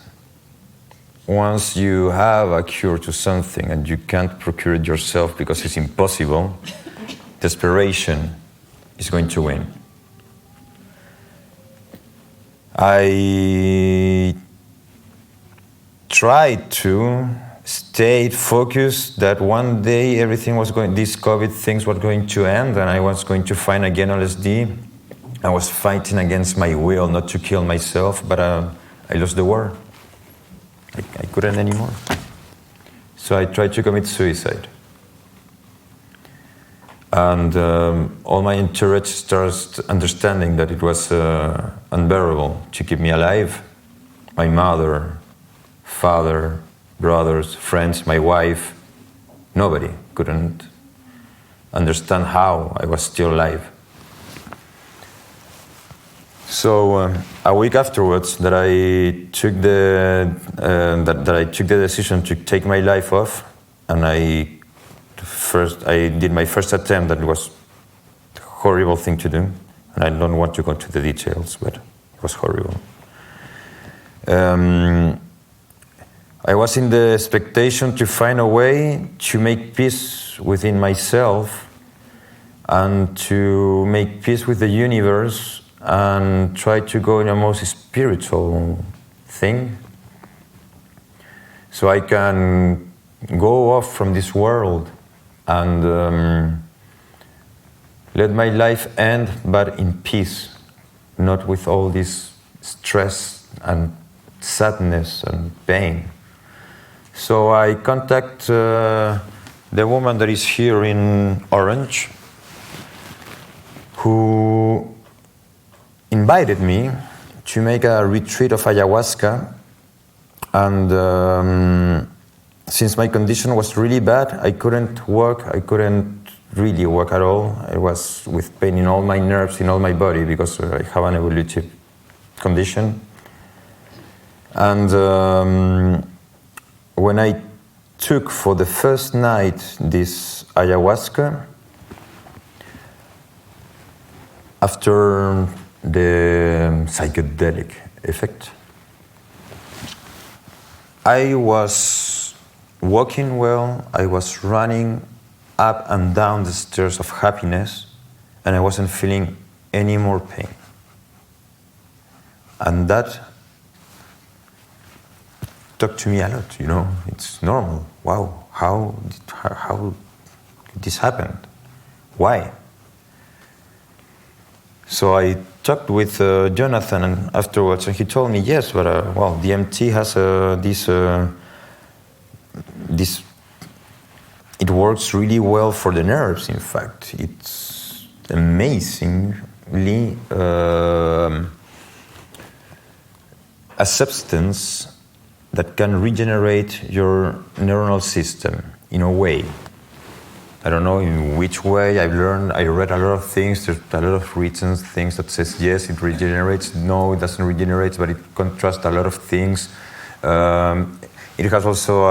Once you have a cure to something and you can't procure it yourself because it's impossible, desperation is going to win. I tried to stay focused that one day these COVID things were going to end and I was going to find again LSD. I was fighting against my will not to kill myself, but I lost the war. I couldn't anymore. So I tried to commit suicide. And all my entourage starts understanding that it was unbearable to keep me alive. My mother, father, brothers, friends, my wife, nobody couldn't understand how I was still alive. So a week afterwards, that I took the decision to take my life off, and I I did my first attempt. That was a horrible thing to do, and I don't want to go into the details, but it was horrible. I was in the expectation to find a way to make peace within myself and to make peace with the universe and try to go in a most spiritual thing, so I can go off from this world and let my life end, but in peace, not with all this stress and sadness and pain. So I contact the woman that is here in orange, who invited me to make a retreat of ayahuasca. And since my condition was really bad, I couldn't work. I couldn't really work at all. I was with pain in all my nerves, in all my body, because I have an evolutive condition. And when I took for the first night this ayahuasca, after the psychedelic effect, I was walking well, I was running up and down the stairs of happiness, and I wasn't feeling any more pain. And that talked to me a lot, you know, it's normal. Wow, how did this happen? Why? So I talked with Jonathan afterwards, and he told me, yes, but well, DMT has this. It works really well for the nerves. In fact, it's amazingly a substance that can regenerate your neuronal system in a way. I don't know in which way. I read a lot of things. There's a lot of written things that says yes, it regenerates. No, it doesn't regenerate, but it contrasts a lot of things. It has also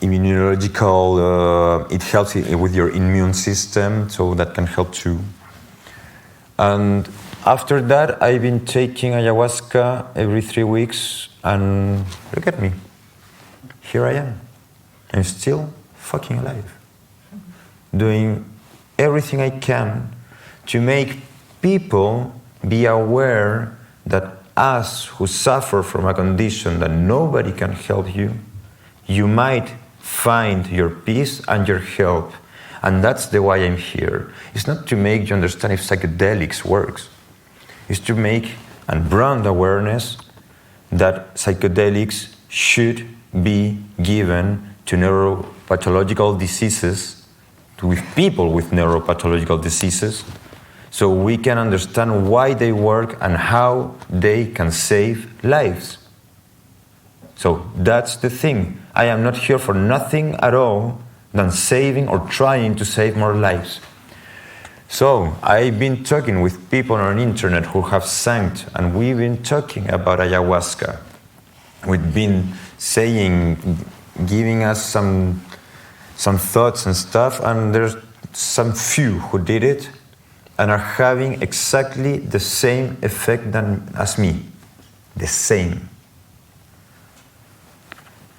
immunological. It helps with your immune system, so that can help too. And after that, I've been taking ayahuasca every 3 weeks, and look at me. Here I am. I'm still fucking alive, doing everything I can to make people be aware that us who suffer from a condition that nobody can help you, you might find your peace and your help. And that's the why I'm here. It's not to make you understand if psychedelics works. It's to make and brand awareness that psychedelics should be given to neuropathological diseases, with people with neuropathological diseases, so we can understand why they work and how they can save lives. So that's the thing. I am not here for nothing at all than saving or trying to save more lives. So I've been talking with people on the internet who have SUNCT, and we've been talking about ayahuasca. We've been giving us some thoughts and stuff, and there's some few who did it and are having exactly the same effect as me. The same.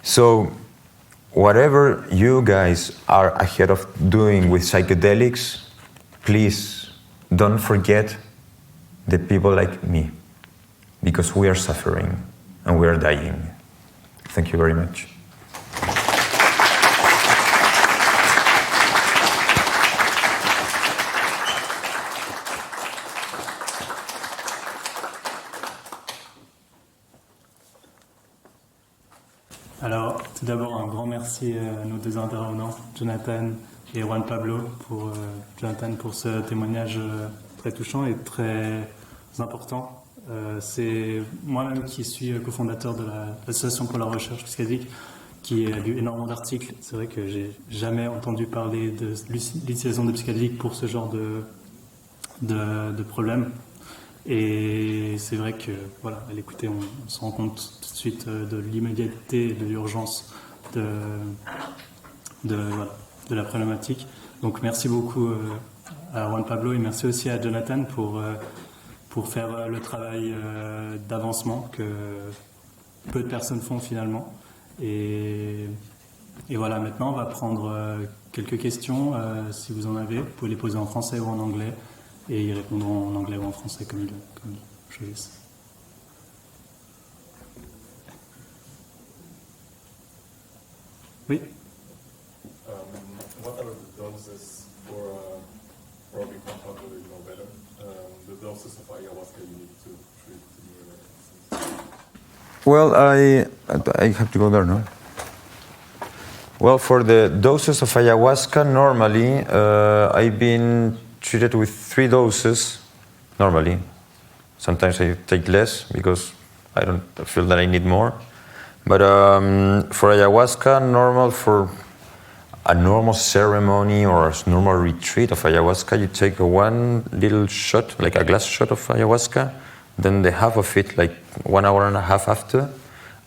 So whatever you guys are ahead of doing with psychedelics, please don't forget the people like me, because we are suffering and we are dying. Thank you very much. Alors, tout d'abord, un grand merci à nos deux intervenants, Jonathan et Juan-Pablo, Jonathan pour ce témoignage très touchant et très important. C'est moi-même qui suis cofondateur de l'Association pour la recherche psychédélique, qui a lu énormément d'articles. C'est vrai que j'ai jamais entendu parler de l'utilisation de psychédéliques pour ce genre de problème. Et c'est vrai que, voilà, à l'écouter, on se rend compte tout de suite de l'immédiateté et de l'urgence voilà, de la problématique. Donc merci beaucoup à Juan-Pablo et merci aussi à Jonathan pour faire le travail d'avancement que peu de personnes font finalement. Et voilà, maintenant on va prendre quelques questions, si vous en avez. Vous pouvez les poser en français ou en anglais, et ils répondront en anglais ou en français comme ils choisissent. Oui. What are the doses for probably Juan-Pablo will know better? The doses of ayahuasca you need to treat the Well, I have to go there, no? Well, for the doses of ayahuasca, normally I've been treated with 3 doses, normally. Sometimes I take less because I don't feel that I need more. But for ayahuasca, for a normal ceremony or a normal retreat of ayahuasca, you take one little shot, like a glass shot of ayahuasca, then the half of it, like 1 hour and a half after,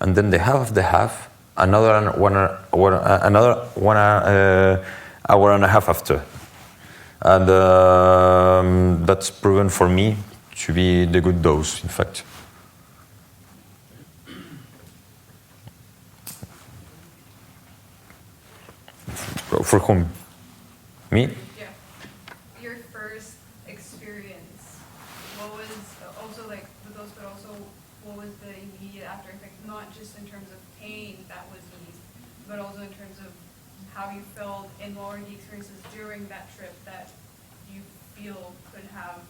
and then the half of the half, another 1 hour and a half after. And that's proven for me to be the good dose, in fact. For whom? Me? Yeah. Your first experience, what was also like the dose, but also what was the immediate after effect, not just in terms of pain that was eased, but also in terms of how you felt and what were the experiences during that trip that you feel could have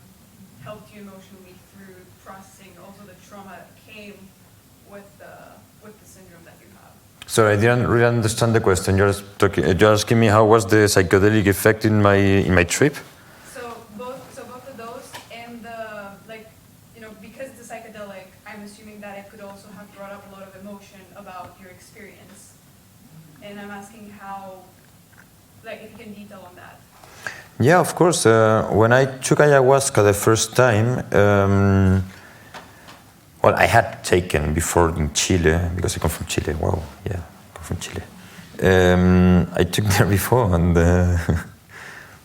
helped you emotionally through processing also the trauma that came with the syndrome that you have. Sorry, I didn't really understand the question. You're asking me how was the psychedelic effect in my trip? So both the dose and the, like, you know, because it's a psychedelic, I'm assuming that it could also have brought up a lot of emotion about your experience. And I'm asking how, like, if you can detail on that. Yeah, of course. When I took ayahuasca the first time, well, I had taken before in Chile, because I come from Chile. Wow, yeah, I come from Chile. I took there before, and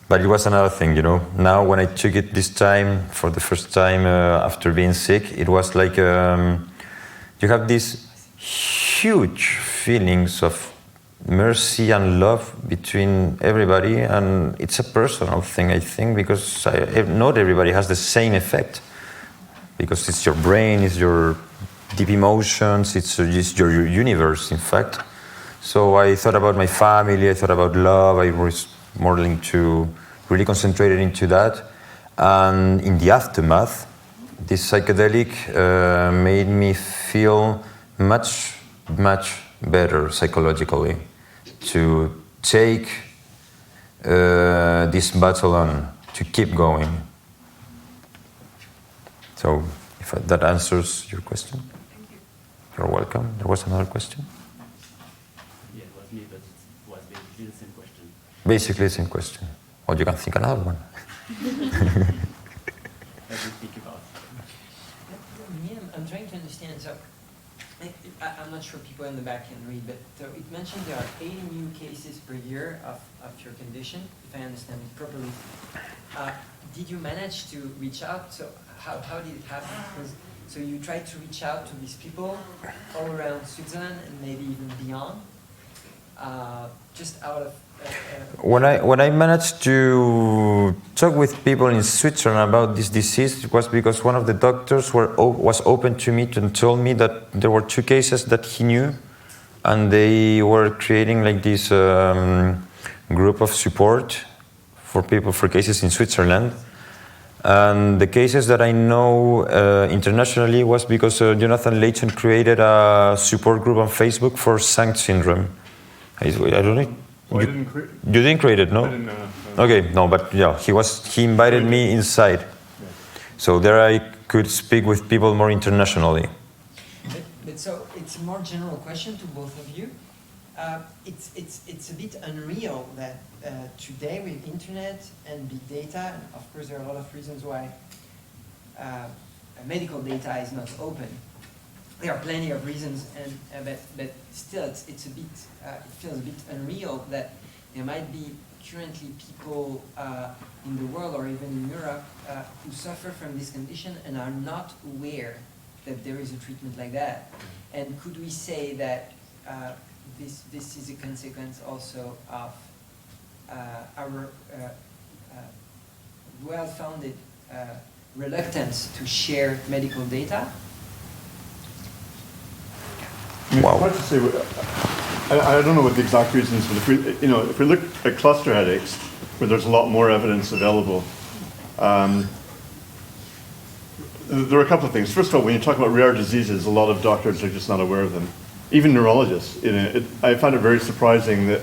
but it was another thing, you know. Now, when I took it this time, for the first time after being sick, it was like you have these huge feelings of mercy and love between everybody, and it's a personal thing, I think, because not everybody has the same effect. Because it's your brain, it's your deep emotions, it's your universe, in fact. So I thought about my family, I thought about love, I was more linked to, really concentrated into that. And in the aftermath, this psychedelic made me feel much, much better psychologically to take this battle on, to keep going. So, if that answers your question. Thank you. You're welcome. There was another question? Yeah, it was me, but it was basically the same question. Basically the same question. Or you can think another one. As you think about Me, I'm trying to understand. So, I'm not sure people in the back can read, but so it mentioned there are 80 new cases per year of your condition, if I understand it properly. Did you manage to reach out? So how did it happen? So you tried to reach out to these people all around Switzerland and maybe even beyond, just out of. When I managed to talk with people in Switzerland about this disease, it was because one of the doctors was open to me and told me that there were 2 cases that he knew, and they were creating like this group of support for people for cases in Switzerland. And the cases that I know internationally was because Jonathan Leighton created a support group on Facebook for SUNCT syndrome. I don't know. Well, you didn't create it, no? I didn't know. Okay, no, but yeah, he invited me inside. Yeah. So there I could speak with people more internationally. But so it's a more general question to both of you. It's a bit unreal that today with internet and big data, and of course there are a lot of reasons why medical data is not open. There are plenty of reasons, and but still it's a bit it feels a bit unreal that there might be currently people in the world or even in Europe who suffer from this condition and are not aware that there is a treatment like that. And could we say that this is a consequence also of our well-founded reluctance to share medical data? Wow. Hard to say. I don't know what the exact reason is, but if we look at cluster headaches, where there's a lot more evidence available, there are a couple of things. First of all, when you talk about rare diseases, a lot of doctors are just not aware of them. Even neurologists. I found it very surprising that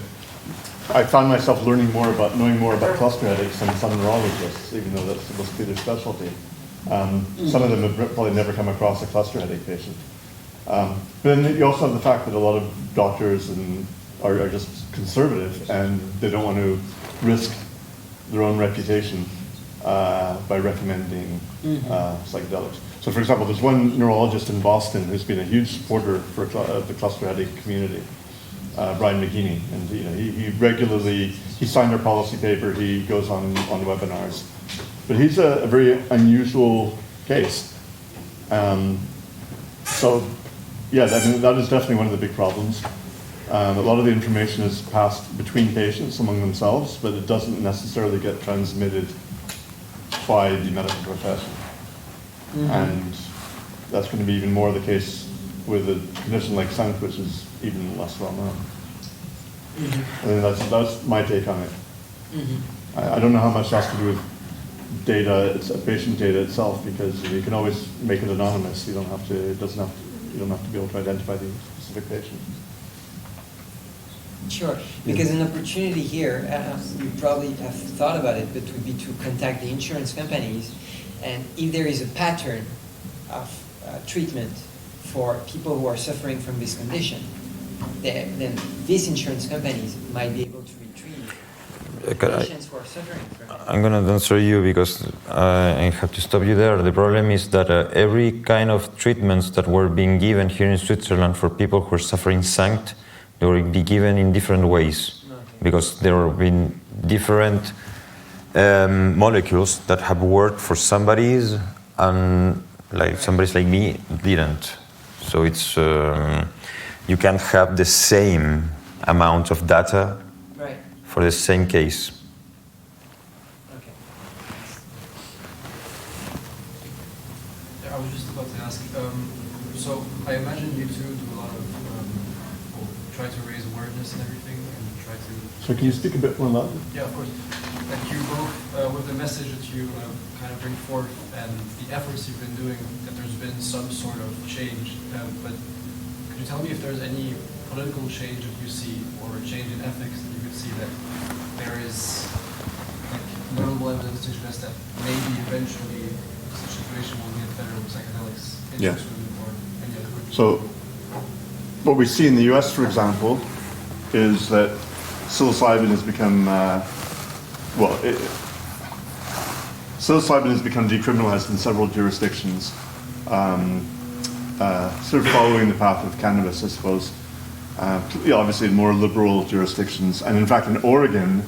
I found myself knowing more about cluster headaches than some neurologists, even though that's supposed to be their specialty. Some of them have probably never come across a cluster headache patient. But then you also have the fact that a lot of doctors are just conservative and they don't want to risk their own reputation by recommending psychedelics. So, for example, there's one neurologist in Boston who's been a huge supporter for the cluster headache community, Brian McGeaney, and he regularly signed our policy paper. He goes on webinars, but he's a very unusual case. So, yeah, that is definitely one of the big problems. A lot of the information is passed between patients among themselves, but it doesn't necessarily get transmitted by the medical profession. And that's going to be even more the case with a condition like SUNCT, which is even less well known. I mean, that's my take on it. I don't know how much has to do with data, patient data itself, because you can always make it anonymous. You don't have to be able to identify the specific patient. Sure, because an opportunity here, you probably have thought about it, but would be to contact the insurance companies, and if there is a pattern of treatment for people who are suffering from this condition, then these insurance companies might be able to retrieve patients who are suffering from it. I'm going to answer you because I have to stop you there. The problem is that every kind of treatments that were being given here in Switzerland for people who are suffering SUNCT, they will be given in different ways, because there have been different molecules that have worked for somebody's and somebody's like me didn't. So it's you can have the same amount of data for the same case. Okay. I was just about to ask. So I imagine you two do a lot of try to raise awareness and everything, and try to. So can you speak a bit more loudly? Yeah, of course. Like you both, with the message that you kind of bring forth and the efforts you've been doing, that there's been some sort of change. But could you tell me if there's any political change that you see, or a change in ethics that you could see, that there is like notable evidence to suggest that maybe eventually the situation will get better with psychedelics in Switzerland or any other country? So what we see in the US, for example, is that psilocybin has become, psilocybin has become decriminalized in several jurisdictions, sort of following the path of cannabis, I suppose. Obviously in more liberal jurisdictions. And in fact, in Oregon,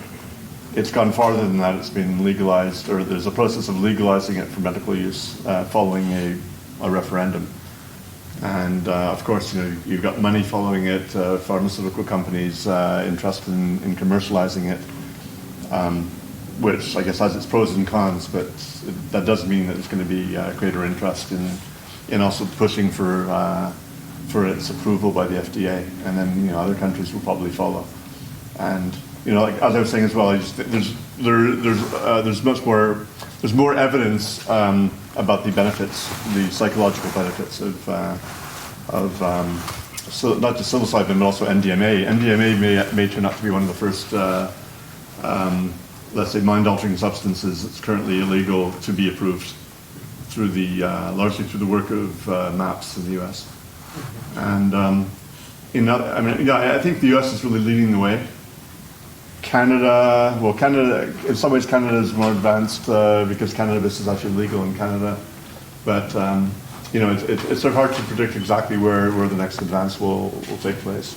it's gone farther than that. It's been legalized, or there's a process of legalizing it for medical use following a referendum. And of course, you've got money following it, pharmaceutical companies interested in commercializing it, which I guess has its pros and cons, but that does mean that there's going to be greater interest in also pushing for its approval by the FDA, and then other countries will probably follow. And like as I was saying as well, there's more evidence about the benefits, the psychological benefits of not just psilocybin but also MDMA. MDMA may turn out to be one of the first, let's say, mind-altering substances that's currently illegal to be approved through largely through the work of MAPS in the U.S. And I think the U.S. is really leading the way. Canada, in some ways Canada is more advanced because cannabis is actually legal in Canada. But it's sort of hard to predict exactly where the next advance will take place.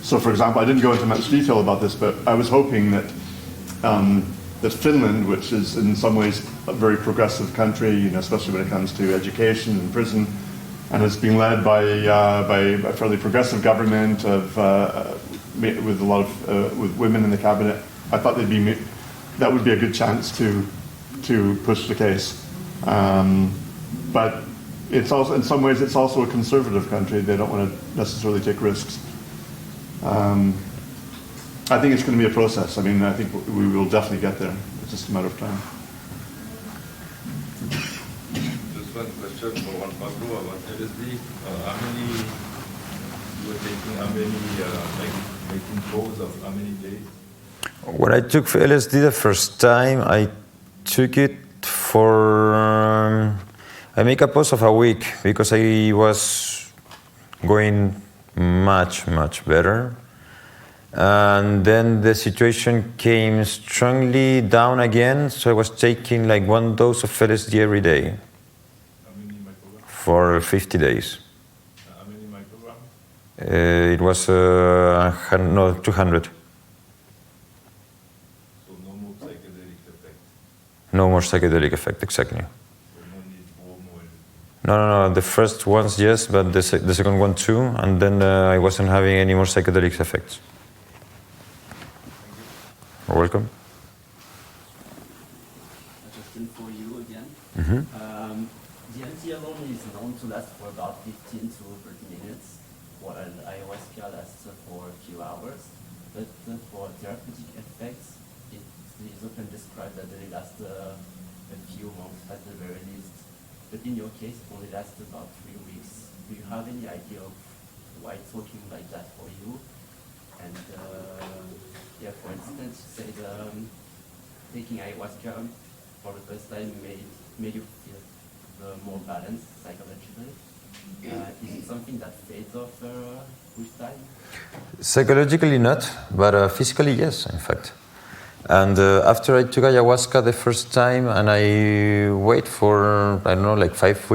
So, for example, I didn't go into much detail about this, but I was hoping that that Finland, which is in some ways a very progressive country, you know, especially when it comes to education and prison, and has been led by a fairly progressive government with a lot of with women in the cabinet. I thought that would be a good chance to push the case. But it's also, in some ways, it's also a conservative country. They don't want to necessarily take risks. I think it's going to be a process. I mean, I think we will definitely get there. It's just a matter of time. Just one question for Juan-Pablo about LSD. How many you were taking? How many making pose of how many days? When I took LSD the first time, I took it for I make a pause of a week because I was going much better. And then the situation came strongly down again, so I was taking like 1 dose of LSD every day. How many micrograms? For 50 days. How many micrograms? It was 200. So no more psychedelic effect? No more psychedelic effect, exactly. So no need for more? No. The first ones, yes, but the second one too, and then I wasn't having any more psychedelic effects. You're welcome. Justin, for you again. DMT alone is known to last for about 15 to 30 minutes, while ayahuasca lasts for a few hours. But for therapeutic effects, it is often described that they last a few months at the very least. But in your case, it only lasts about 3 weeks. Do you have any idea of why it's working like that for you? And yeah, for instance, you said taking ayahuasca for the first time made you feel more balanced psychologically. Is it something that fades off with time? Psychologically not, but physically yes, in fact. And after I took ayahuasca the first time, and I wait for, I don't know, like 5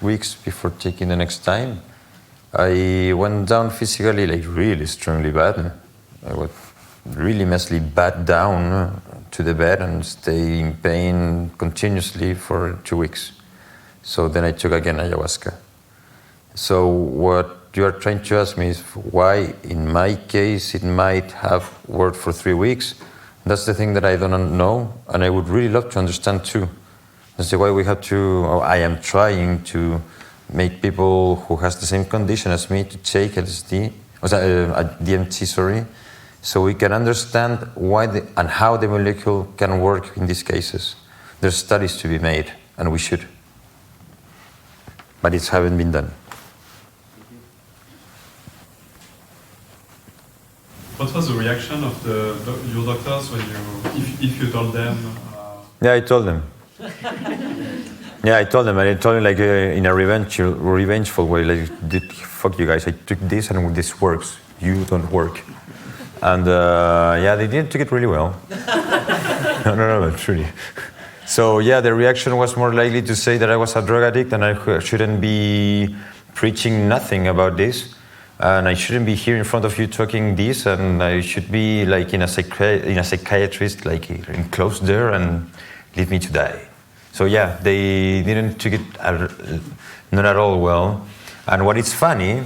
weeks before taking the next time, I went down physically like really strongly bad. I was really messily bad down to the bed and stay in pain continuously for 2 weeks. So then I took again ayahuasca. So what you are trying to ask me is why in my case it might have worked for 3 weeks. That's the thing that I don't know, and I would really love to understand too. That's why we have to, or I am trying to make people who has the same condition as me to take LSD, DMT, sorry, so we can understand why and how the molecule can work in these cases. There's studies to be made, and we should. But it haven't been done. What was the reaction of your doctors when if you told them? Yeah, I told them. Yeah, I told them, and I told them like in a revengeful way, like, fuck you guys, I took this and this works, you don't work. And yeah, they didn't take it really well. No, truly. So yeah, the reaction was more likely to say that I was a drug addict and I shouldn't be preaching nothing about this. And I shouldn't be here in front of you talking this, and I should be like in a psychiatrist, like enclosed there, and leave me to die. So yeah, they didn't take it not at all well. And what is funny,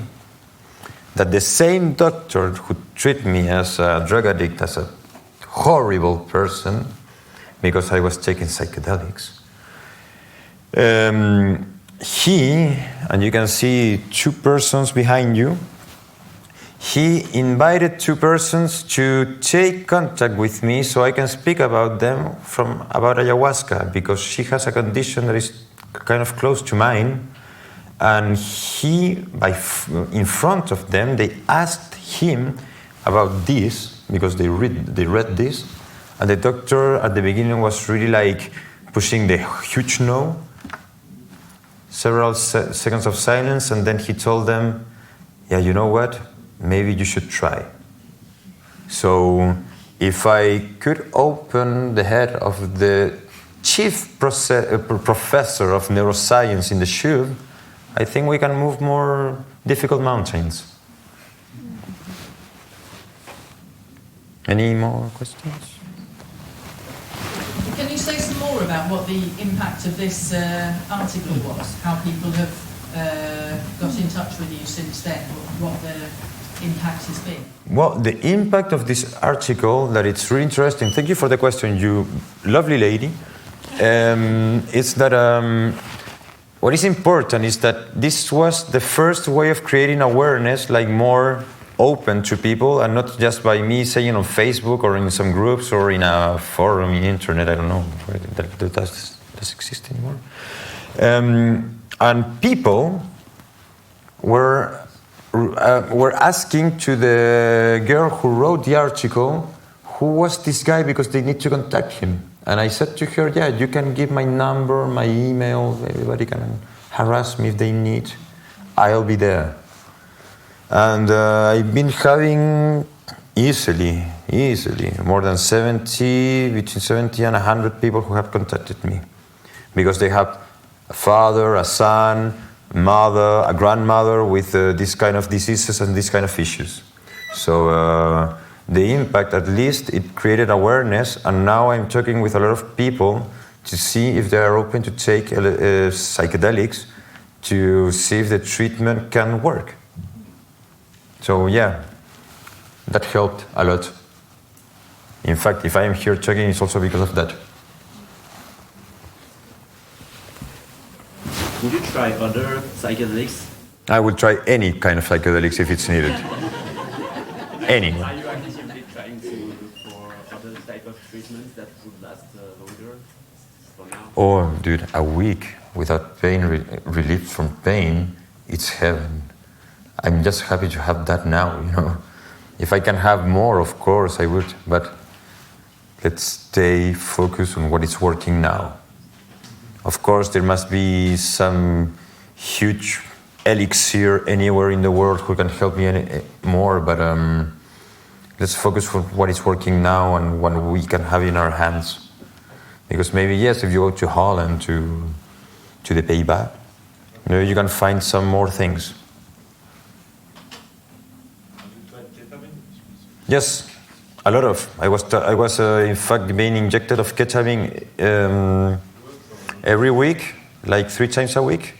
that the same doctor who treated me as a drug addict, as a horrible person, because I was taking psychedelics, he, and you can see 2 persons behind you, he invited 2 persons to take contact with me so I can speak about them about ayahuasca, because she has a condition that is kind of close to mine. And he, in front of them, they asked him about this, because they read this, and the doctor at the beginning was really like pushing the huge no, several seconds of silence, and then he told them, yeah, you know what? Maybe you should try. So if I could open the head of the chief professor of neuroscience in the SHUV, I think we can move more difficult mountains. Any more questions? Can you say some more about what the impact of this article was? How people have got in touch with you since then? What the impact has been? Well, the impact of this article, that it's really interesting. Thank you for the question, you lovely lady. Is that what is important is that this was the first way of creating awareness, like more open to people, and not just by me saying on Facebook or in some groups or in a forum in internet. I don't know that does exist anymore. And people were asking to the girl who wrote the article, who was this guy, because they need to contact him. And I said to her, yeah, you can give my number, my email, everybody can harass me if they need. I'll be there. And I've been having easily, more than between 70 and 100 people who have contacted me. Because they have a father, a son, mother, a grandmother with this kind of diseases and these kind of issues. So the impact, at least, it created awareness, and now I'm talking with a lot of people to see if they are open to take psychedelics to see if the treatment can work. So yeah, that helped a lot. In fact, if I am here talking, it's also because of that. Would you try other psychedelics? I will try any kind of psychedelics if it's needed. Any. Are you actively trying to look for other type of treatments that would last longer for now? Oh, dude, a week without pain, relief from pain, it's heaven. I'm just happy to have that now, you know. If I can have more, of course I would, but let's stay focused on what is working now. Of course, there must be some huge elixir anywhere in the world who can help me more, but let's focus on what is working now and what we can have in our hands. Because maybe, yes, if you go to Holland, to the Pays-Bas, maybe you can find some more things. Yes, a lot of. I was in fact being injected of ketamine every week, like 3 times a week,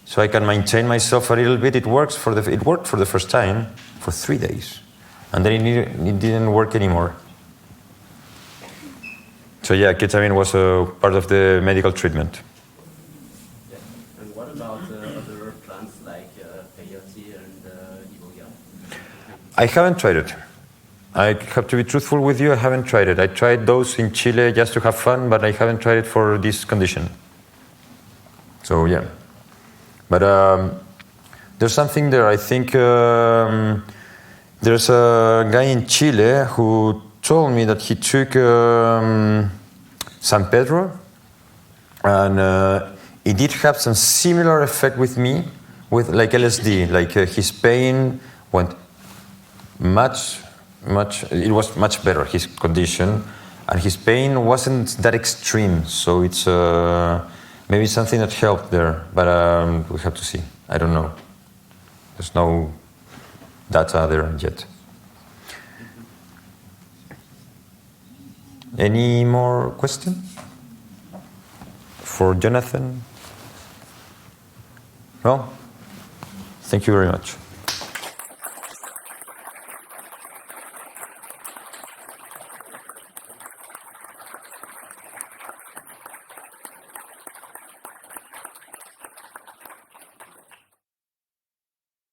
so I can maintain myself a little bit. It worked for the first time for 3 days, and then it didn't work anymore. So yeah, ketamine was a part of the medical treatment. Yeah. And what about other plants like peyote and iboga? I haven't tried it. I have to be truthful with you, I haven't tried it. I tried those in Chile just to have fun, but I haven't tried it for this condition. So yeah. But there's something there. I think there's a guy in Chile who told me that he took San Pedro, and it did have some similar effect with me, with like LSD. Like his pain went it was much better, his condition, and his pain wasn't that extreme, so it's maybe something that helped there, but we have to see. I don't know. There's no data there yet. Any more questions for Jonathan? No? Thank you very much.